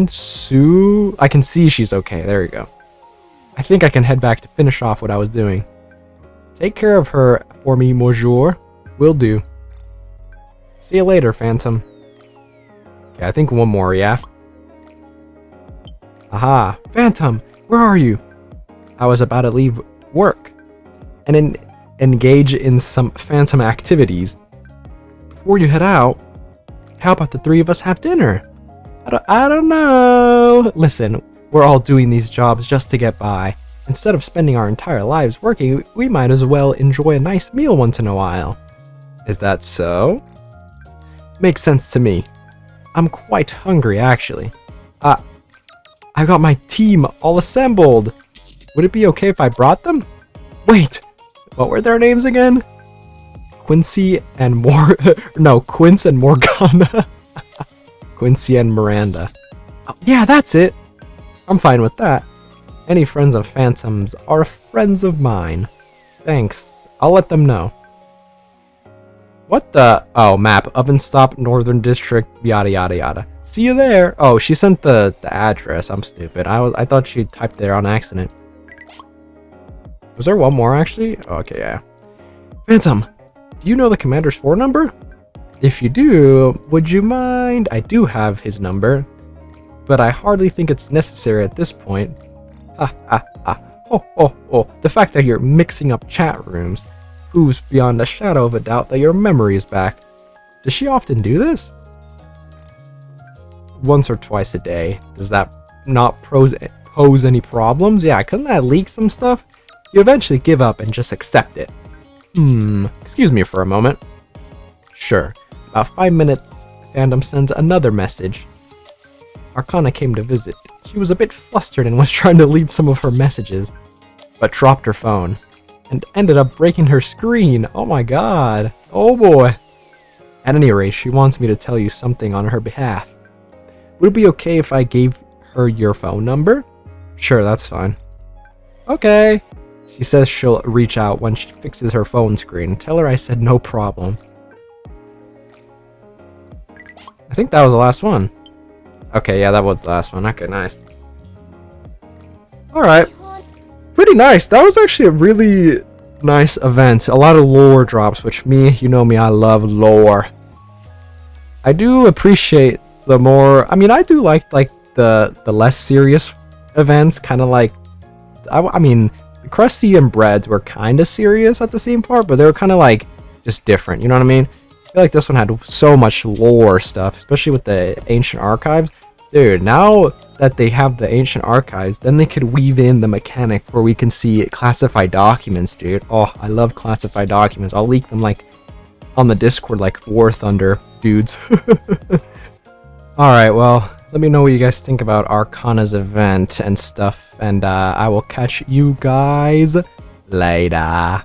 see she's okay. There you go. I think I can head back to finish off what I was doing. Take care of her for me, monsieur. Will do. See you later, Phantom. Okay, I think one more, yeah? Aha, Phantom, where are you? I was about to leave work and engage in some Phantom activities. Before you head out, how about the 3 of us have dinner? I don't know. Listen, we're all doing these jobs just to get by. Instead of spending our entire lives working, we might as well enjoy a nice meal once in a while. Is that so? Makes sense to me. I'm quite hungry, actually. I've got my team all assembled. Would it be okay if I brought them? Wait, what were their names again? Quincy and Quince and Morgana. Quincy and Miranda. Oh, yeah, that's it. I'm fine with that. Any friends of Phantoms are friends of mine. Thanks. I'll let them know. What the? Oh, map. Oven Stop, Northern District, yada yada yada. See you there. Oh, she sent the address. I'm stupid. I thought she typed there on accident. Was there one more actually? Oh, okay, yeah. Phantom, do you know the commander's phone number? If you do, would you mind? I do have his number, but I hardly think it's necessary at this point. Ha ha ha. Oh. The fact that you're mixing up chat rooms proves beyond a shadow of a doubt that your memory is back. Does she often do this? Once or twice a day. Does that not pose any problems? Yeah, couldn't that leak some stuff? You eventually give up and just accept it. Excuse me for a moment. Sure. About 5 minutes, Phantom sends another message. Arcana came to visit. She was a bit flustered and was trying to lead some of her messages, but dropped her phone and ended up breaking her screen. Oh my god. Oh boy. At any rate, she wants me to tell you something on her behalf. Would it be okay if I gave her your phone number? Sure, that's fine. Okay. She says she'll reach out when she fixes her phone screen. Tell her I said no problem. I think that was the last one. Okay, yeah, that was the last one. Okay, nice. Alright. Pretty nice. That was actually a really nice event. A lot of lore drops, which you know me, I love lore. I do appreciate the more... I mean, I do like the less serious events. Kind of like... I mean... Krusty and Breads were kind of serious at the same part, but they were kind of like just different, you know what I mean? I feel like this one had so much lore stuff, especially with the ancient archives. Dude, now that they have the ancient archives, then they could weave in the mechanic where we can see classified documents, dude. Oh, I love classified documents. I'll leak them like on the Discord like War Thunder dudes. Alright, well, let me know what you guys think about Arcana's event and stuff, and I will catch you guys later.